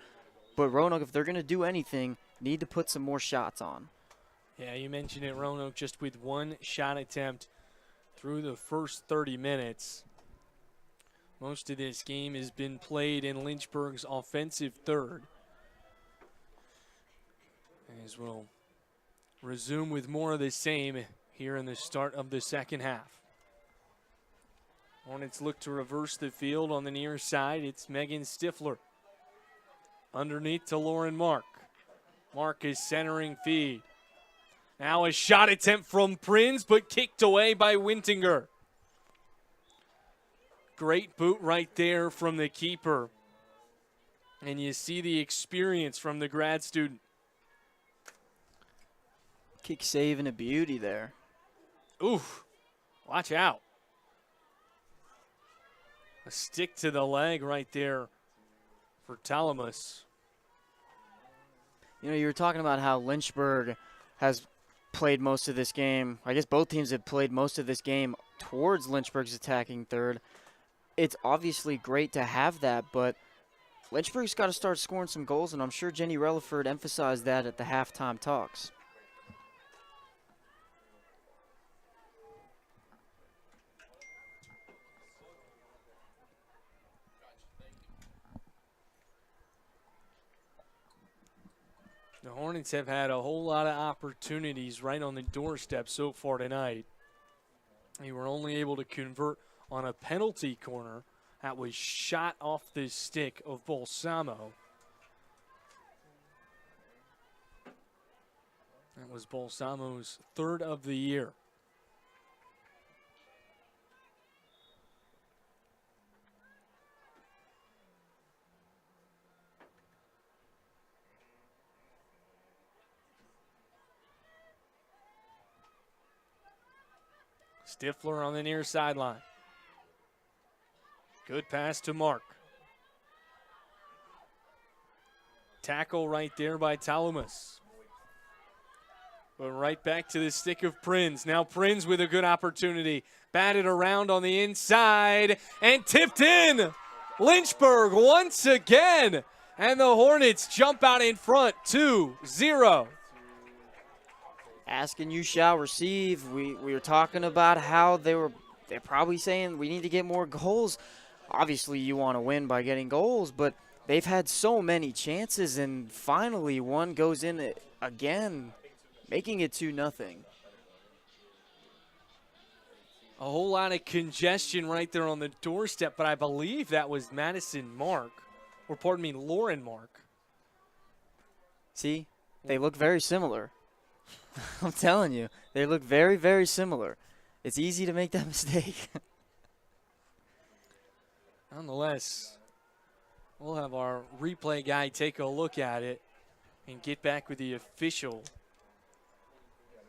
but Roanoke, if they're going to do anything, need to put some more shots on. Yeah, you mentioned it, Roanoke just with one shot attempt through the first 30 minutes. Most of this game has been played in Lynchburg's offensive third. As we'll resume with more of the same here in the start of the second half. Hornets look to reverse the field on the near side. It's Megan Stifler. Underneath to Lauren Mark. Mark is centering feed. Now a shot attempt from Prinz, but kicked away by Wintinger. Great boot right there from the keeper. And you see the experience from the grad student. Kick save and a beauty there. Oof, watch out. A stick to the leg right there for Talamus. You know, you were talking about how Lynchburg has played most of this game. I guess both teams have played most of this game towards Lynchburg's attacking third. It's obviously great to have that, but Lynchburg's got to start scoring some goals, and I'm sure Jenny Relaford emphasized that at the halftime talks. The Hornets have had a whole lot of opportunities right on the doorstep so far tonight. They were only able to convert on a penalty corner that was shot off the stick of Balsamo. That was Balsamo's third of the year. Stifler on the near sideline. Good pass to Mark. Tackle right there by Talamus. But right back to the stick of Prinz. Now Prinz with a good opportunity. Batted around on the inside and tipped in. Lynchburg once again. And the Hornets jump out in front 2-0. Ask and you shall receive. We were talking about how they're probably saying we need to get more goals. Obviously, you want to win by getting goals, but they've had so many chances, and finally one goes in again, making it 2-0. A whole lot of congestion right there on the doorstep, but I believe that was Madison Mark, or pardon me, Lauren Mark. See, they look very similar. I'm telling you, they look very, very similar. It's easy to make that mistake. Nonetheless, we'll have our replay guy take a look at it and get back with the official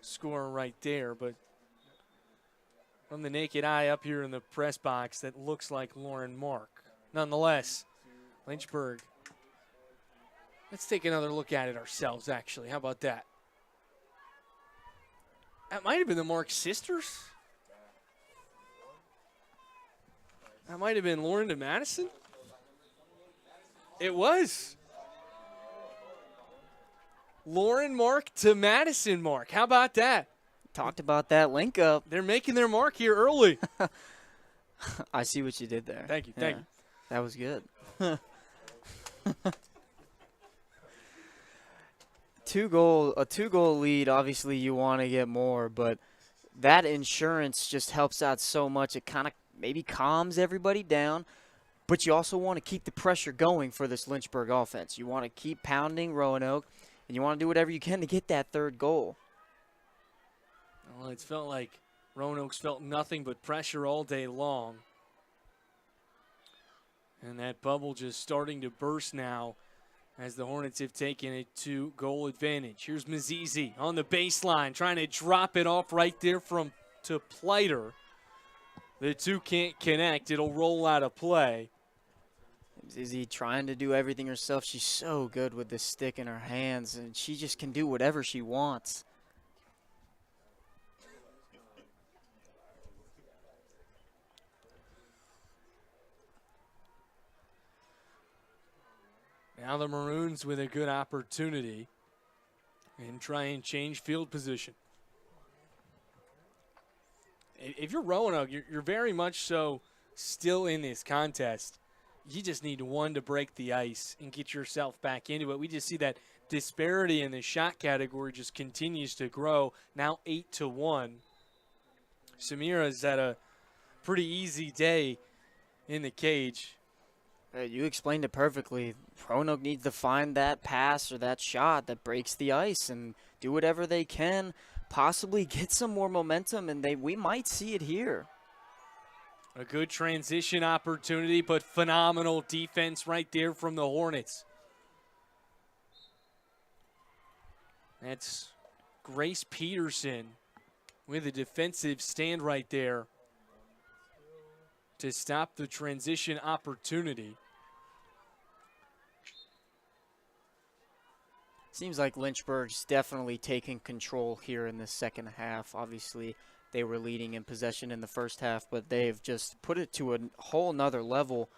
score right there. But from the naked eye up here in the press box, that looks like Lauren Mark. Nonetheless, Lynchburg, let's take another look at it ourselves, actually. How about that? That might have been the Mark sisters. That might have been Lauren to Madison. It was. Lauren Mark to Madison Mark. How about that? Talked about that link up. They're making their mark here early. I see what you did there. Thank you. Thank you. That was good. A two-goal lead, obviously you want to get more, but that insurance just helps out so much. It kind of maybe calms everybody down, but you also want to keep the pressure going for this Lynchburg offense. You want to keep pounding Roanoke, and you want to do whatever you can to get that third goal. Well, it's felt like Roanoke's felt nothing but pressure all day long. And that bubble just starting to burst now as the Hornets have taken a 2-goal advantage. Here's Mazizi on the baseline, trying to drop it off right there to Pleiter. The two can't connect. It'll roll out of play. Mazizi trying to do everything herself. She's so good with the stick in her hands, and she just can do whatever she wants. Now the Maroons with a good opportunity and try and change field position. If you're Roanoke, you're very much so still in this contest. You just need one to break the ice and get yourself back into it. We just see that disparity in the shot category just continues to grow. Now 8-1. Samira's at a pretty easy day in the cage. You explained it perfectly. Roanoke needs to find that pass or that shot that breaks the ice and do whatever they can, possibly get some more momentum, and we might see it here. A good transition opportunity, but phenomenal defense right there from the Hornets. That's Grace Peterson with a defensive stand right there to stop the transition opportunity. Seems like Lynchburg's definitely taking control here in the second half. Obviously, they were leading in possession in the first half, but they've just put it to a whole nother level,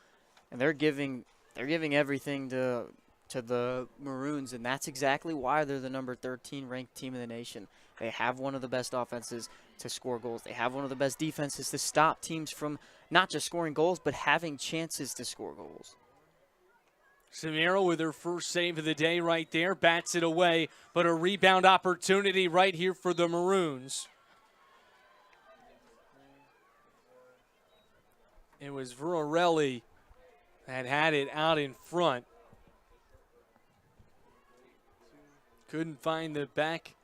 and they're giving everything to the Maroons, and that's exactly why they're the number 13 ranked team in the nation. They have one of the best offenses to score goals. They have one of the best defenses to stop teams from not just scoring goals, but having chances to score goals. Samiro with her first save of the day right there, bats it away, but a rebound opportunity right here for the Maroons. It was Verarelli that had it out in front. Couldn't find the back.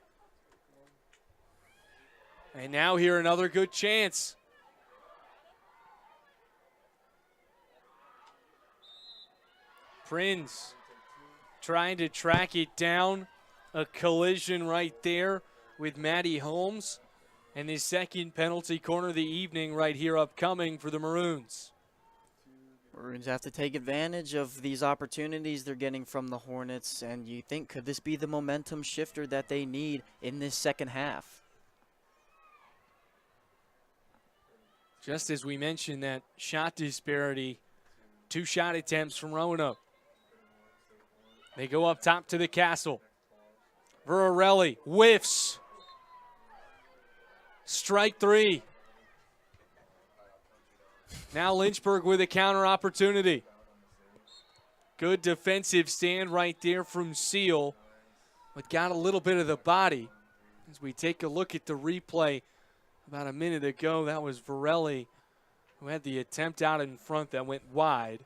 And now here another good chance. Prinz trying to track it down. A collision right there with Maddie Holmes. And the second penalty corner of the evening right here upcoming for the Maroons. Maroons have to take advantage of these opportunities they're getting from the Hornets. And you think, could this be the momentum shifter that they need in this second half? Just as we mentioned, that shot disparity, 2 shot attempts from Roanoke. They go up top to the Castle. Verarelli whiffs. Strike 3. Now Lynchburg with a counter opportunity. Good defensive stand right there from Seal, but got a little bit of the body. As we take a look at the replay about a minute ago, that was Verarelli who had the attempt out in front that went wide.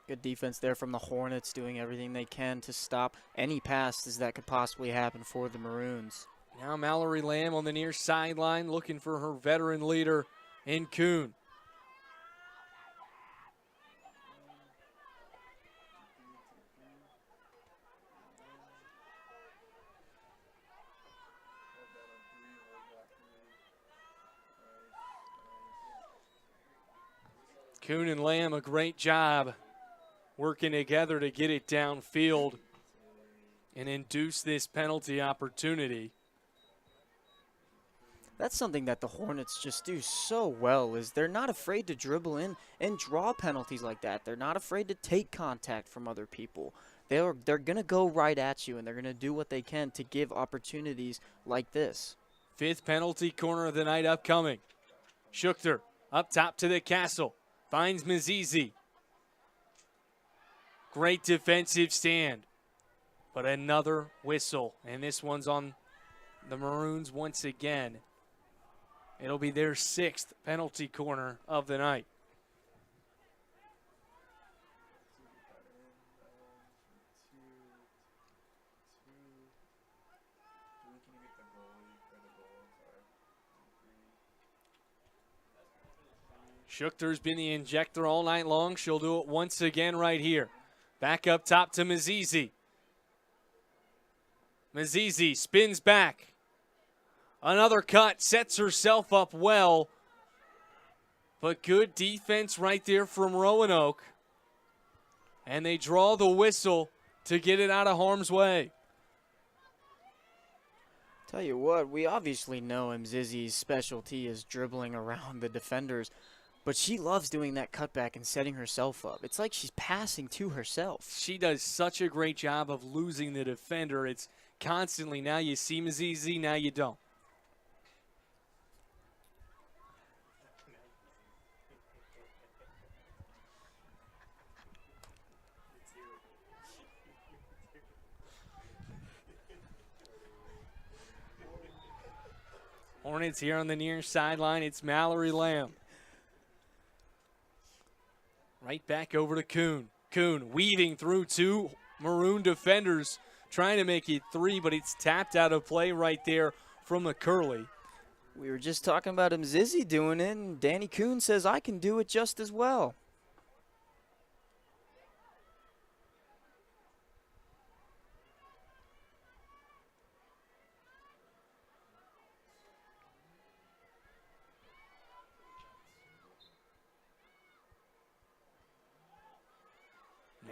Good defense there from the Hornets, doing everything they can to stop any passes that could possibly happen for the Maroons. Now Mallory Lamb on the near sideline looking for her veteran leader in Kuhn. Kuhn and Lamb, a great job working together to get it downfield and induce this penalty opportunity. That's something that the Hornets just do so well, is they're not afraid to dribble in and draw penalties like that. They're not afraid to take contact from other people. They're going to go right at you, and they're going to do what they can to give opportunities like this. 5th penalty corner of the night upcoming. Schuchter up top to the Castle. Finds Mazizi. Great defensive stand. But another whistle, and this one's on the Maroons once again. It'll be their 6th penalty corner of the night. Schuchter's been the injector all night long. She'll do it once again right here. Back up top to Mazizi. Mazizi spins back. Another cut, sets herself up well. But good defense right there from Roanoke. And they draw the whistle to get it out of harm's way. Tell you what, we obviously know Mzizi's specialty is dribbling around the defenders, but she loves doing that cutback and setting herself up. It's like she's passing to herself. She does such a great job of losing the defender. It's constantly, now you see Mazizi, now you don't. Hornets here on the near sideline. It's Mallory Lamb. Right back over to Kuhn. Kuhn weaving through two Maroon defenders, trying to make it three, but it's tapped out of play right there from McCurley. We were just talking about Mzizi doing it, and Danny Kuhn says, I can do it just as well.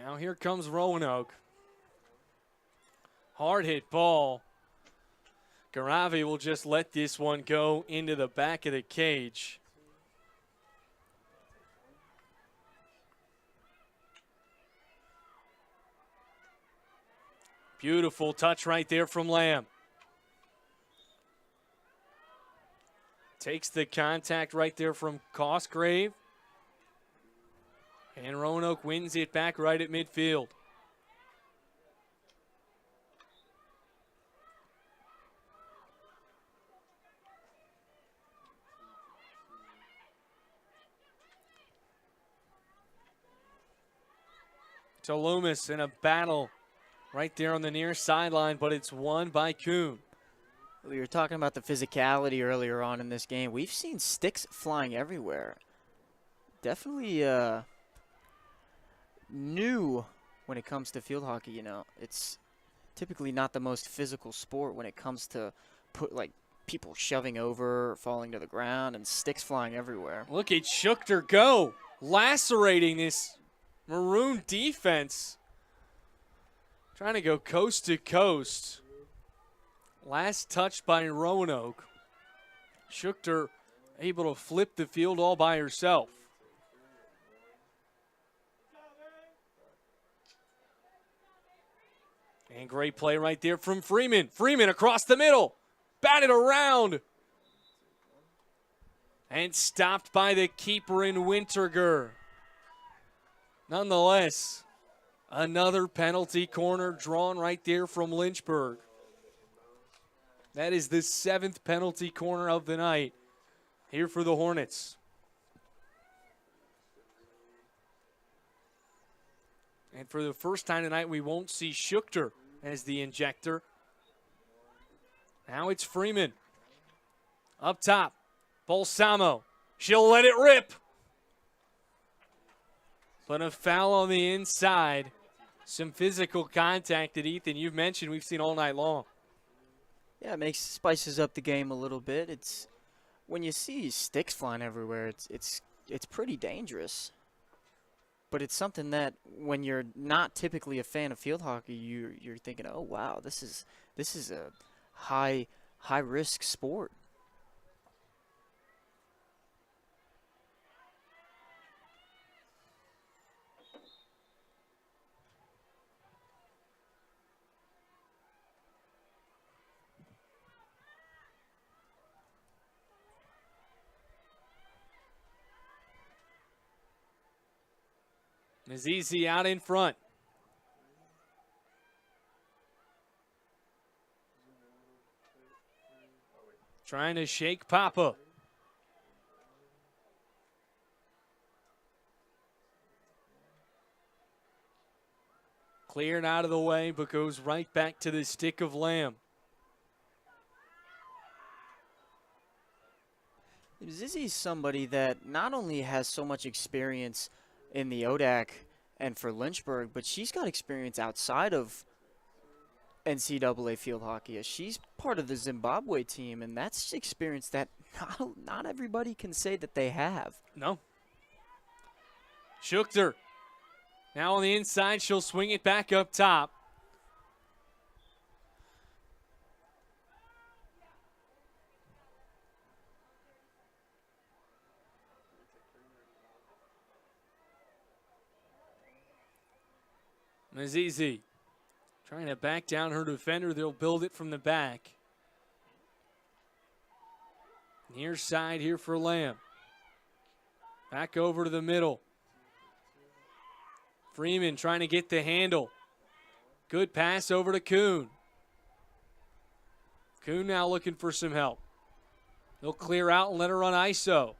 Now here comes Roanoke. Hard hit ball. Garave will just let this one go into the back of the cage. Beautiful touch right there from Lamb. Takes the contact right there from Cosgrave. And Roanoke wins it back right at midfield. To Loomis in a battle right there on the near sideline, but it's won by Kuhn. We were talking about the physicality earlier on in this game. We've seen sticks flying everywhere. Definitely new when it comes to field hockey, you know. It's typically not the most physical sport when it comes to people shoving over, falling to the ground, and sticks flying everywhere. Look at Schuchter go, lacerating this Maroon defense. Trying to go coast to coast. Last touch by Roanoke. Schuchter able to flip the field all by herself. And great play right there from Freeman. Freeman across the middle. Batted around. And stopped by the keeper in Winterger. Nonetheless, another penalty corner drawn right there from Lynchburg. That is the 7th penalty corner of the night here for the Hornets. And for the first time tonight, we won't see Schuchter as the injector. Now it's Freeman. Up top, Balsamo. She'll let it rip. But a foul on the inside. Some physical contact that, Ethan, you've mentioned we've seen all night long. Yeah, it spices up the game a little bit. It's when you see sticks flying everywhere, it's pretty dangerous. But it's something that when you're not typically a fan of field hockey, you're thinking, oh wow, this is a high risk sport. Mzizi out in front. Trying to shake Papa. Cleared out of the way, but goes right back to the stick of Lamb. Zizi's somebody that not only has so much experience in the ODAC and for Lynchburg, but she's got experience outside of NCAA field hockey. She's part of the Zimbabwe team, and that's experience that not everybody can say that they have. No. Schuchter. Now on the inside, she'll swing it back up top. Mzizi trying to back down her defender. They'll build it from the back. Near side here for Lamb. Back over to the middle. Freeman trying to get the handle. Good pass over to Kuhn. Kuhn now looking for some help. They'll clear out and let her run ISO.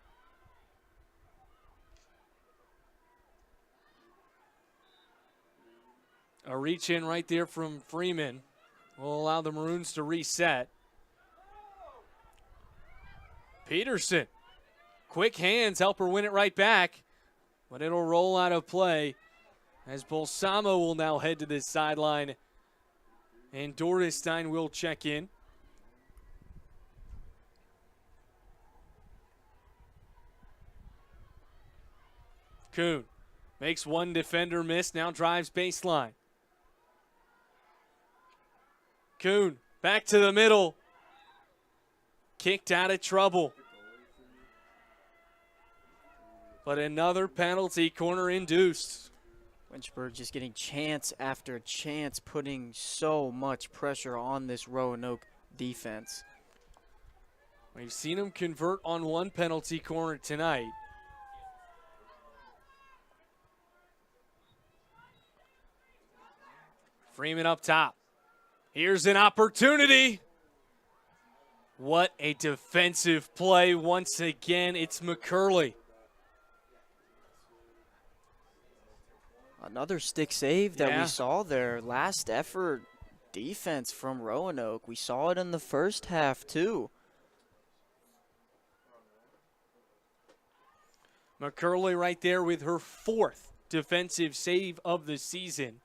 A reach in right there from Freeman will allow the Maroons to reset. Peterson, quick hands, help her win it right back, but it'll roll out of play as Bolsamo will now head to this sideline and Dorestein will check in. Kuhn makes one defender miss, now drives baseline. Kuhn back to the middle. Kicked out of trouble. But another penalty, corner induced. Lynchburg just getting chance after chance, putting so much pressure on this Roanoke defense. We've seen them convert on one penalty corner tonight. Freeman up top. Here's an opportunity. What a defensive play. Once again, it's McCurley. Another stick save that Yeah. we saw there. Last effort defense from Roanoke. We saw it in the first half too. McCurley right there with her 4th defensive save of the season.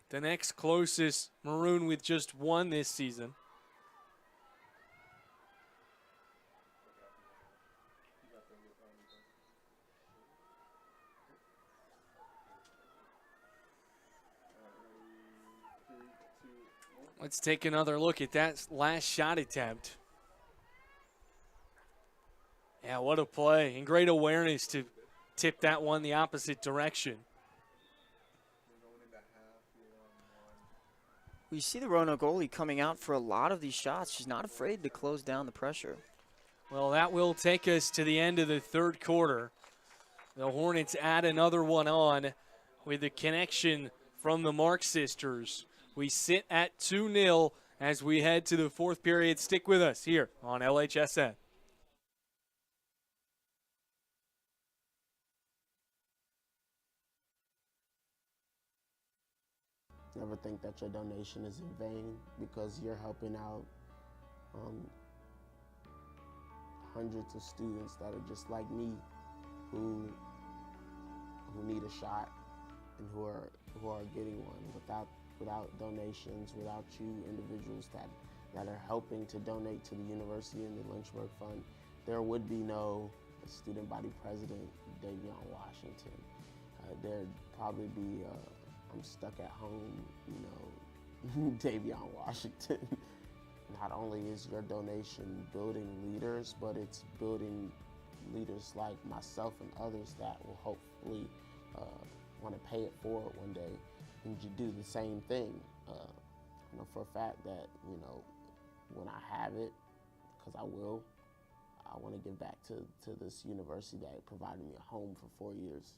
The next closest Maroon with just 1 this season. Let's take another look at that last shot attempt. Yeah, what a play. And great awareness to tip that one the opposite direction. We see the Roanoke goalie coming out for a lot of these shots. She's not afraid to close down the pressure. Well, that will take us to the end of the third quarter. The Hornets add another one on with a connection from the Mark sisters. We sit at 2-0 as we head to the fourth period. Stick with us here on LHSN. Never think that your donation is in vain, because you're helping out hundreds of students that are just like me, who need a shot and who are getting one. Without donations, without you individuals that are helping to donate to the university and the Lynchburg Fund, there would be no student body president Davion Washington. There'd probably be I'm stuck at home, Davion Washington. Not only is your donation building leaders, but it's building leaders like myself and others that will hopefully want to pay it forward one day and do the same thing. I know for a fact that, when I have it, because I want to give back to this university that provided me a home for 4 years.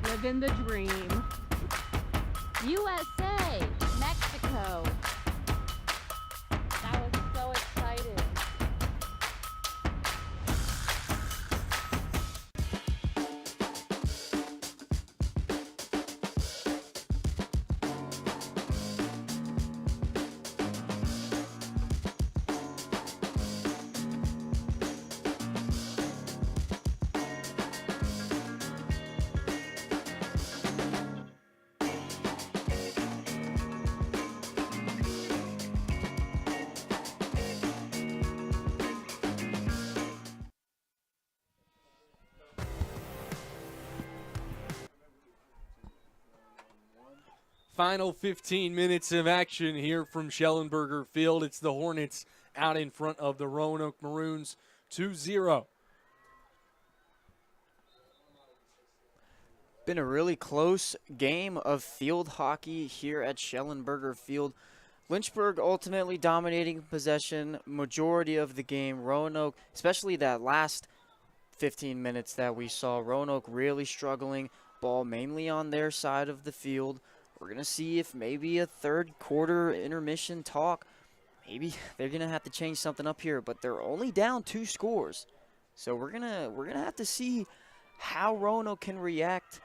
Living the dream. USA, Mexico. That was so exciting. Final 15 minutes of action here from Schellenberger Field. It's the Hornets out in front of the Roanoke Maroons 2-0. Been a really close game of field hockey here at Schellenberger Field. Lynchburg ultimately dominating possession majority of the game. Roanoke, especially that last 15 minutes that we saw, Roanoke really struggling, ball mainly on their side of the field. We're going to see if maybe a third quarter intermission talk, maybe they're going to have to change something up here, but they're only down 2 scores. So we're going to have to see how Roanoke can react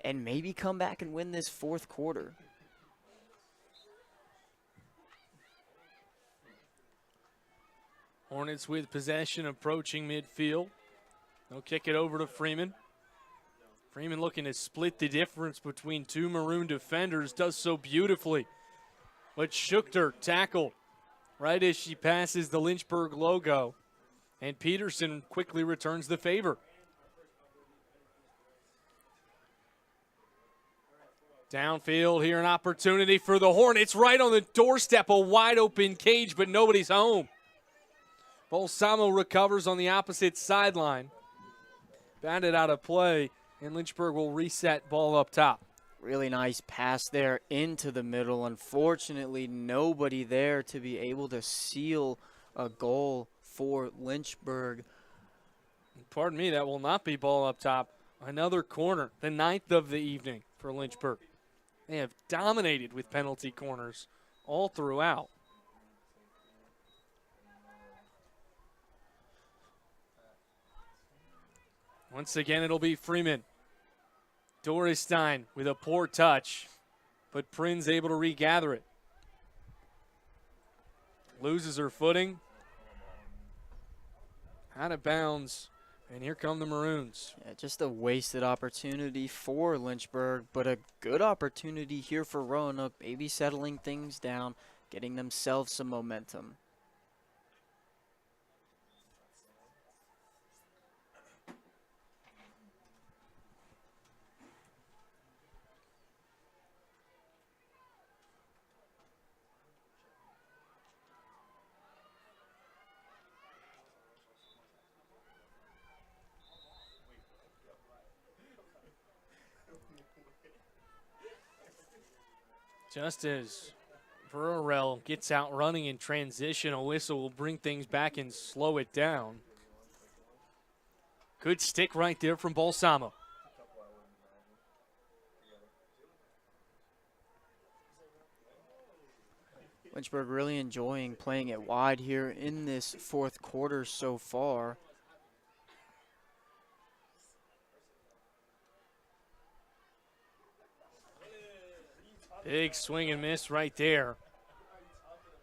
and maybe come back and win this fourth quarter. Hornets with possession approaching midfield. They'll kick it over to Freeman. Freeman looking to split the difference between 2 Maroon defenders. Does so beautifully. But Schuchter tackled right as she passes the Lynchburg logo. And Peterson quickly returns the favor. Downfield here, an opportunity for the Hornets. Right on the doorstep, a wide open cage, but nobody's home. Balsamo recovers on the opposite sideline. Batted out of play, and Lynchburg will reset ball up top. Really nice pass there into the middle. Unfortunately, nobody there to be able to seal a goal for Lynchburg. Pardon me, that will not be ball up top. Another corner, the 9th of the evening for Lynchburg. They have dominated with penalty corners all throughout. Once again, it'll be Freeman. Dorestein with a poor touch, but Prin's able to regather it. Loses her footing. Out of bounds, and here come the Maroons. Yeah, just a wasted opportunity for Lynchburg, but a good opportunity here for Roanoke, maybe settling things down, getting themselves some momentum. Just as Burrell gets out running in transition, a whistle will bring things back and slow it down. Good stick right there from Balsamo. Lynchburg really enjoying playing it wide here in this fourth quarter so far. Big swing and miss right there.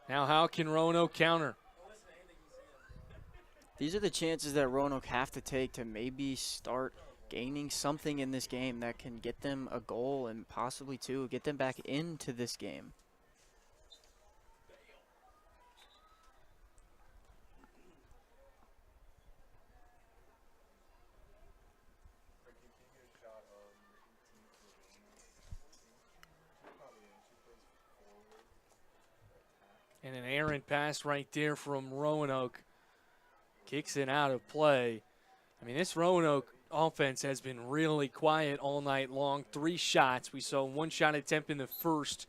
Now how can Roanoke counter? These are the chances that Roanoke have to take to maybe start gaining something in this game that can get them a goal and possibly two, get them back into this game. And an errant pass right there from Roanoke. Kicks it out of play. I mean, this Roanoke offense has been really quiet all night long. 3 shots. We saw 1 shot attempt in the first.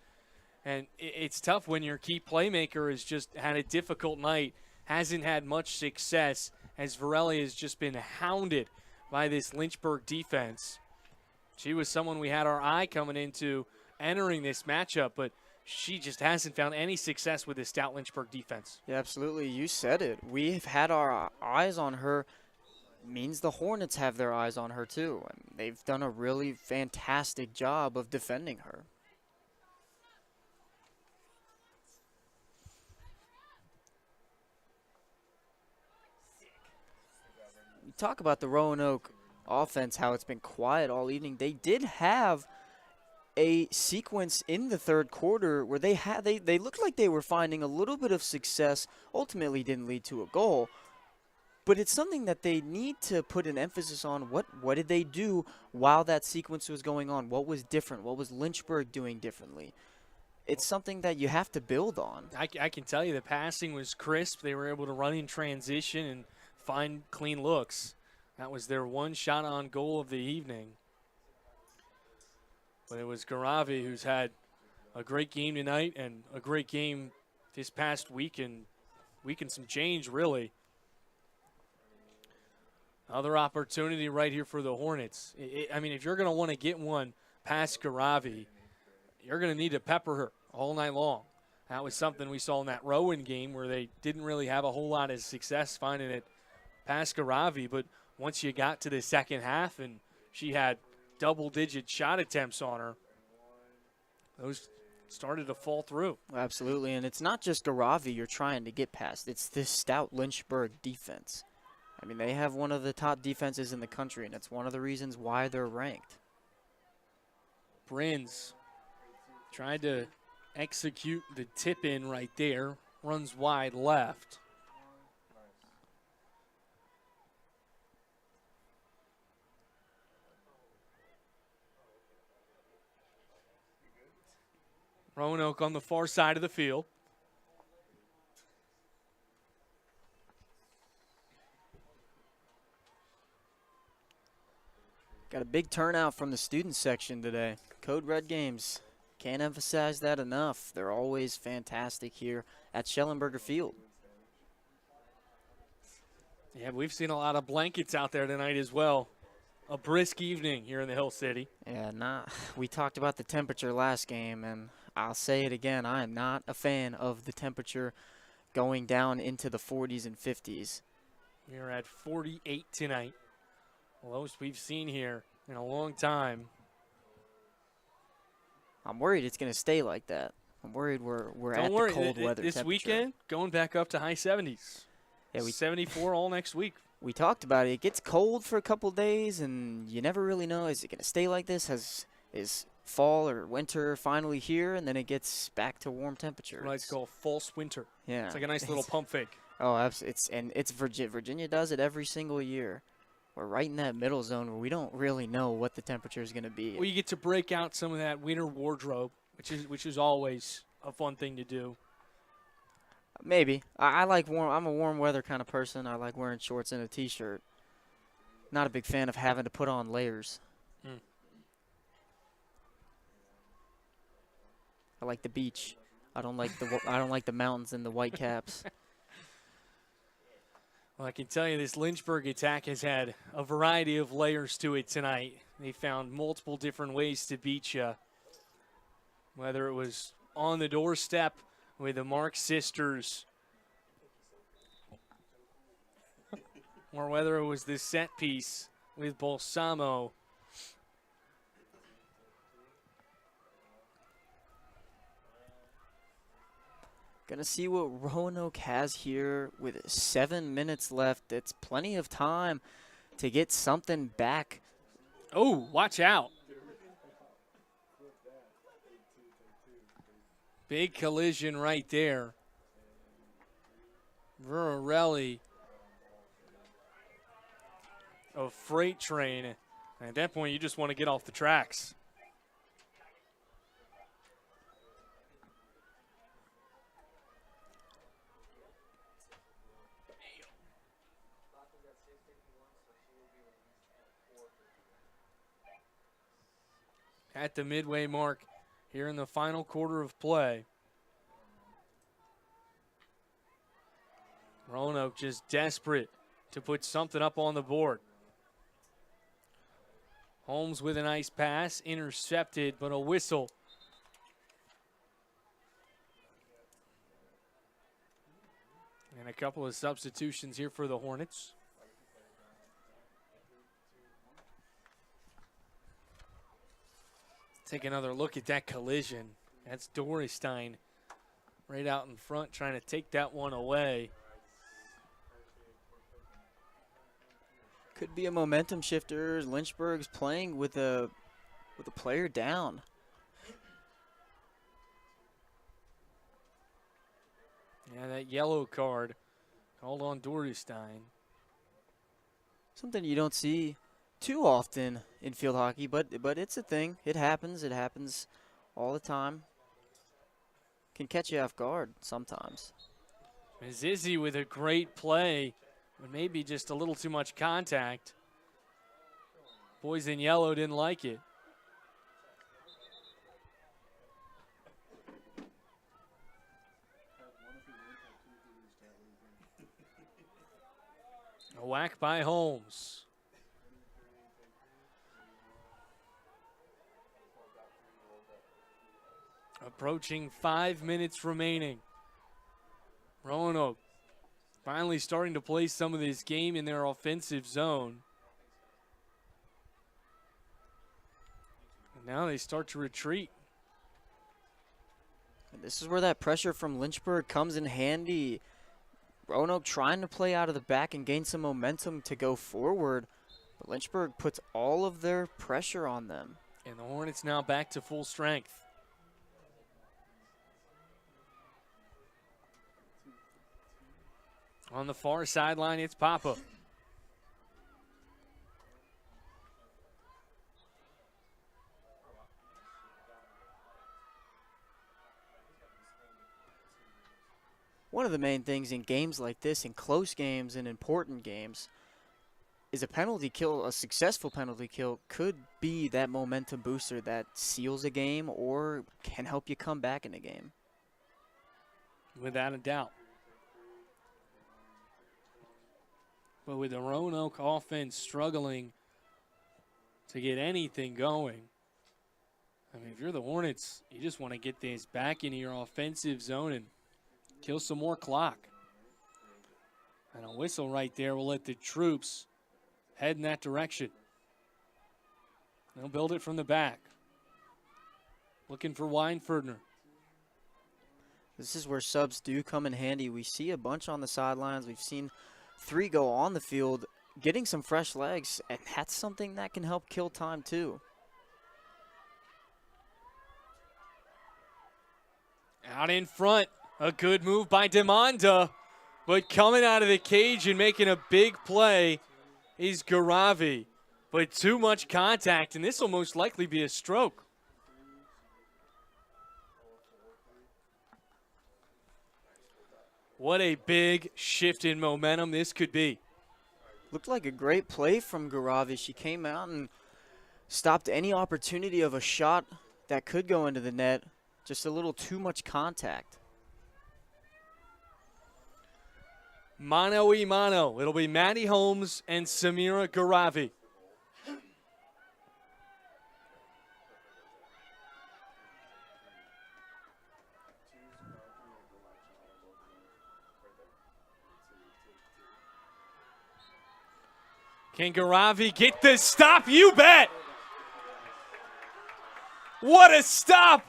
And it's tough when your key playmaker has just had a difficult night, hasn't had much success, as Varelli has just been hounded by this Lynchburg defense. She was someone we had our eye coming into entering this matchup, but she just hasn't found any success with this stout Lynchburg defense. Yeah, absolutely. You said it. We've had our eyes on her. Means the Hornets have their eyes on her too. I mean, they've done a really fantastic job of defending her. You talk about the Roanoke offense, how it's been quiet all evening. They did have a sequence in the third quarter where they looked like they were finding a little bit of success. Ultimately didn't lead to a goal, but it's something that they need to put an emphasis on. What did they do while that sequence was going on? What was different? What was Lynchburg doing differently? It's something that you have to build on. I can tell you the passing was crisp. They were able to run in transition and find clean looks. That was their 1 shot on goal of the evening. But it was Garavi who's had a great game tonight and a great game this past week and some change, really. Another opportunity right here for the Hornets. I mean, if you're going to want to get one past Garavi, you're going to need to pepper her all night long. That was something we saw in that Rowan game where they didn't really have a whole lot of success finding it past Garavi, but once you got to the second half and she had double-digit shot attempts on her, those started to fall through. Absolutely, and it's not just Garavi you're trying to get past. It's this stout Lynchburg defense. I mean, they have one of the top defenses in the country, and it's one of the reasons why they're ranked. Brins tried to execute the tip-in right there. Runs wide left. Roanoke on the far side of the field. Got a big turnout from the student section today. Code Red Games. Can't emphasize that enough. They're always fantastic here at Schellenberger Field. Yeah, we've seen a lot of blankets out there tonight as well. A brisk evening here in the Hill City. Yeah, we talked about the temperature last game, and I'll say it again. I am not a fan of the temperature going down into the 40s and 50s. We are at 48 tonight. Lowest we've seen here in a long time. I'm worried it's going to stay like that. I'm worried we're Don't at worry, the cold weather this temperature. weekend, going back up to high 70s. Yeah, 74 all next week. We talked about it. It gets cold for a couple days, and you never really know, is it going to stay like this? Is fall or winter finally here, and then it gets back to warm temperatures? What it's called false winter. Yeah. It's like a nice little pump fake. Oh, it's Virginia does it every single year. We're right in that middle zone where we don't really know what the temperature is going to be. Well, you get to break out some of that winter wardrobe, which is always a fun thing to do. Maybe. I like warm. I'm a warm weather kind of person. I like wearing shorts and a T-shirt. Not a big fan of having to put on layers. I like the beach. I don't like the mountains and the white caps. Well, I can tell you this Lynchburg attack has had a variety of layers to it tonight. They found multiple different ways to beat you. Whether it was on the doorstep with the Mark sisters, or whether it was this set piece with Balsamo. Gonna see what Roanoke has here with 7 minutes left. It's plenty of time to get something back. Oh, watch out. Big collision right there. Verarelli, a freight train. And at that point, you just want to get off the tracks. At the midway mark here in the final quarter of play. Roanoke just desperate to put something up on the board. Holmes with a nice pass, intercepted, but a whistle. And a couple of substitutions here for the Hornets. Take another look at that collision. That's Dorestein right out in front trying to take that one away. Could be a momentum shifter. Lynchburg's playing with a player down. Yeah, that yellow card called on Dorestein. Something you don't see too often in field hockey, but it's a thing. It happens. It happens all the time. Can catch you off guard sometimes. Zizzi with a great play, but maybe just a little too much contact. Boys in yellow didn't like it. A whack by Holmes. Approaching 5 minutes remaining. Roanoke finally starting to play some of this game in their offensive zone. And now they start to retreat. And this is where that pressure from Lynchburg comes in handy. Roanoke trying to play out of the back and gain some momentum to go forward. But Lynchburg puts all of their pressure on them. And the Hornets now back to full strength. On the far sideline, it's Papa. One of the main things in games like this, in close games and important games, is a penalty kill, a successful penalty kill, could be that momentum booster that seals a game or can help you come back in a game. Without a doubt. But with the Roanoke offense struggling to get anything going, I mean, if you're the Hornets, you just want to get this back into your offensive zone and kill some more clock. And a whistle right there will let the troops head in that direction. They'll build it from the back. Looking for Weinferdner. This is where subs do come in handy. We see a bunch on the sidelines. We've seen 3 go on the field, getting some fresh legs, and that's something that can help kill time too. Out in front, a good move by Demonda, but coming out of the cage and making a big play is Garavi. But too much contact, and this will most likely be a stroke. What a big shift in momentum this could be. Looked like a great play from Garavi. She came out and stopped any opportunity of a shot that could go into the net. Just a little too much contact. Mano-y-mano. It'll be Maddie Holmes and Samira Garavi. Can Garavi get the stop? You bet! What a stop!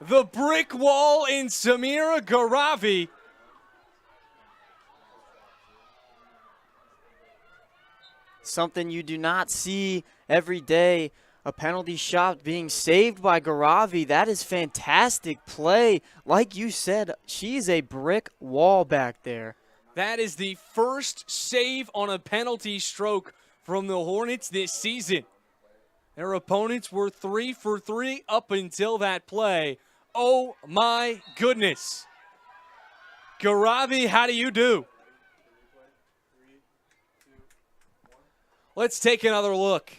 The brick wall in Samira Garavi. Something you do not see every day. A penalty shot being saved by Garavi. That is fantastic play. Like you said, she's a brick wall back there. That is the first save on a penalty stroke from the Hornets this season. Their opponents were 3 for 3 up until that play. Oh my goodness. Garavi, how do you do? Let's take another look.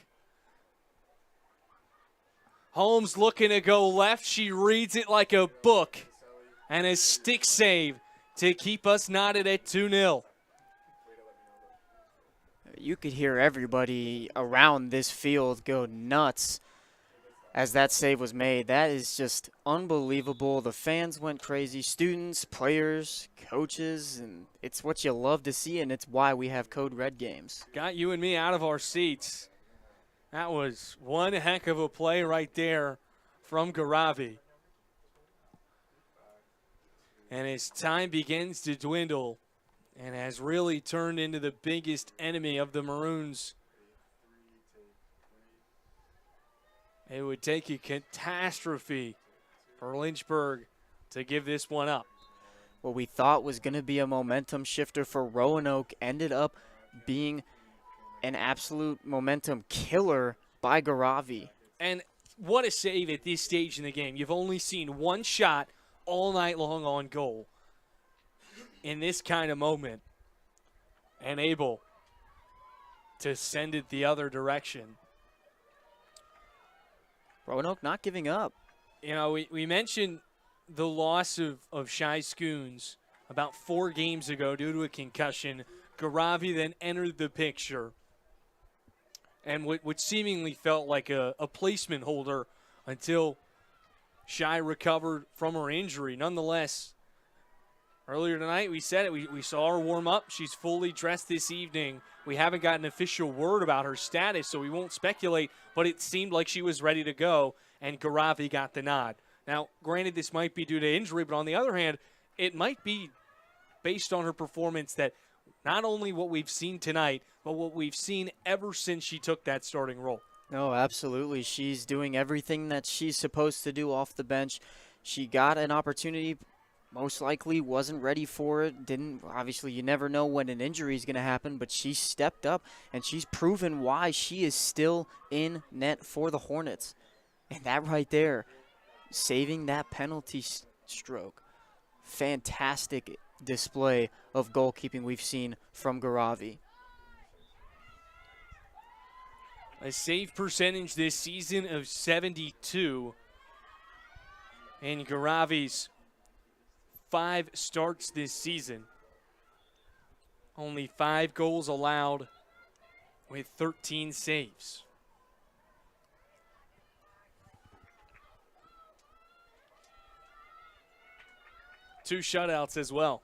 Holmes looking to go left. She reads it like a book. And a stick save to keep us knotted at 2-0. You could hear everybody around this field go nuts as that save was made. That is just unbelievable. The fans went crazy. Students, players, coaches, and it's what you love to see, and it's why we have Code Red games. Got you and me out of our seats. That was one heck of a play right there from Garavi. And as time begins to dwindle and has really turned into the biggest enemy of the Maroons, it would take a catastrophe for Lynchburg to give this one up. What we thought was going to be a momentum shifter for Roanoke ended up being an absolute momentum killer by Garavi. And what a save at this stage in the game. You've only seen one shot all night long on goal in this kind of moment and able to send it the other direction. Roanoke not giving up. You know, we mentioned the loss of Shai Scoons about 4 games ago due to a concussion. Garavi then entered the picture and what seemingly felt like a placement holder until Shai recovered from her injury. Nonetheless, earlier tonight, we said it. We saw her warm up. She's fully dressed this evening. We haven't gotten official word about her status, so we won't speculate, but it seemed like she was ready to go, and Garavi got the nod. Now, granted, this might be due to injury, but on the other hand, it might be based on her performance that not only what we've seen tonight, but what we've seen ever since she took that starting role. No, absolutely. She's doing everything that she's supposed to do off the bench. She got an opportunity, most likely wasn't ready for it. Obviously, you never know when an injury is going to happen, but she stepped up, and she's proven why she is still in net for the Hornets. And that right there, saving that penalty stroke. Fantastic display of goalkeeping we've seen from Garavi. A save percentage this season of 72. And Garavi's 5 starts this season. Only 5 goals allowed with 13 saves. Two shutouts as well.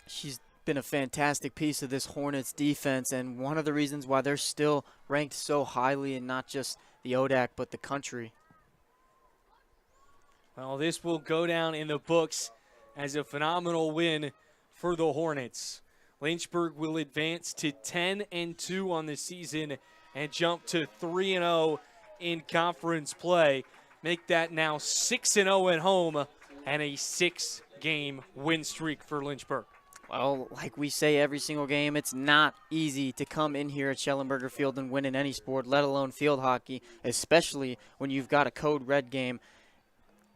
She's been a fantastic piece of this Hornets defense, and one of the reasons why they're still ranked so highly in not just the ODAC but the country. Well, this will go down in the books as a phenomenal win for the Hornets. Lynchburg will advance to 10-2 on the season and jump to 3-0 in conference play. Make that now 6-0 at home and a 6-game win streak for Lynchburg. Well, like we say every single game, it's not easy to come in here at Schellenberger Field and win in any sport, let alone field hockey, especially when you've got a Code Red game.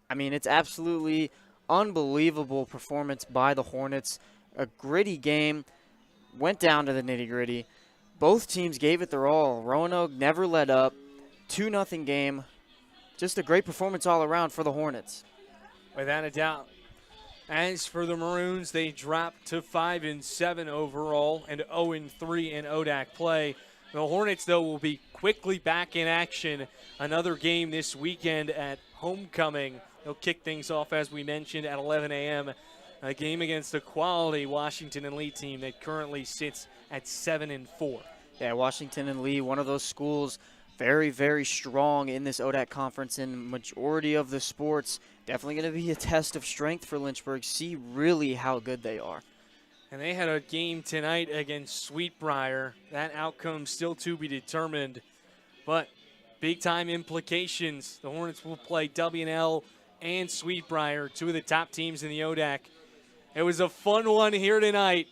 I mean, it's absolutely unbelievable performance by the Hornets. A gritty game, went down to the nitty-gritty. Both teams gave it their all. Roanoke never let up. 2-0 game. Just a great performance all around for the Hornets. Without a doubt. As for the Maroons, they dropped to 5-7 overall and 0-3 in ODAC play. The Hornets, though, will be quickly back in action. Another game this weekend at homecoming. They'll kick things off, as we mentioned, at 11 a.m. A game against a quality Washington and Lee team that currently sits at 7-4. Yeah, Washington and Lee, one of those schools very, very strong in this ODAC conference in majority of the sports. Definitely going to be a test of strength for Lynchburg. See really how good they are. And they had a game tonight against Sweetbriar. That outcome still to be determined. But big-time implications. The Hornets will play W&L and Sweetbriar, two of the top teams in the ODAC. It was a fun one here tonight.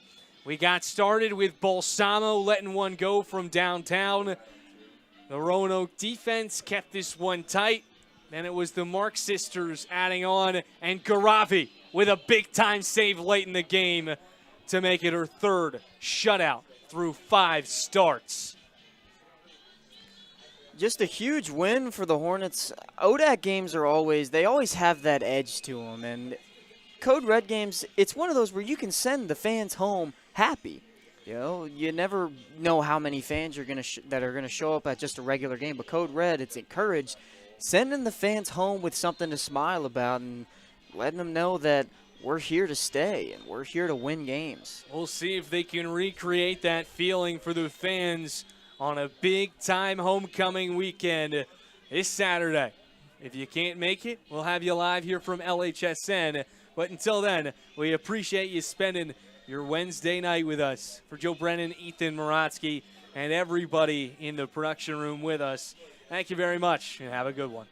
We got started with Balsamo letting one go from downtown. The Roanoke defense kept this one tight. Then it was the Mark sisters adding on, and Garavi with a big-time save late in the game to make it her 3rd shutout through 5 starts. Just a huge win for the Hornets. ODAC games are always have that edge to them. And Code Red games, it's one of those where you can send the fans home happy. You know, you never know how many fans you're that are gonna show up at just a regular game. But Code Red, it's encouraged sending the fans home with something to smile about and letting them know that we're here to stay and we're here to win games. We'll see if they can recreate that feeling for the fans on a big-time homecoming weekend this Saturday. If you can't make it, we'll have you live here from LHSN. But until then, we appreciate you spending your Wednesday night with us. For Joe Brennan, Ethan Moratsky, and everybody in the production room with us, thank you very much, and have a good one.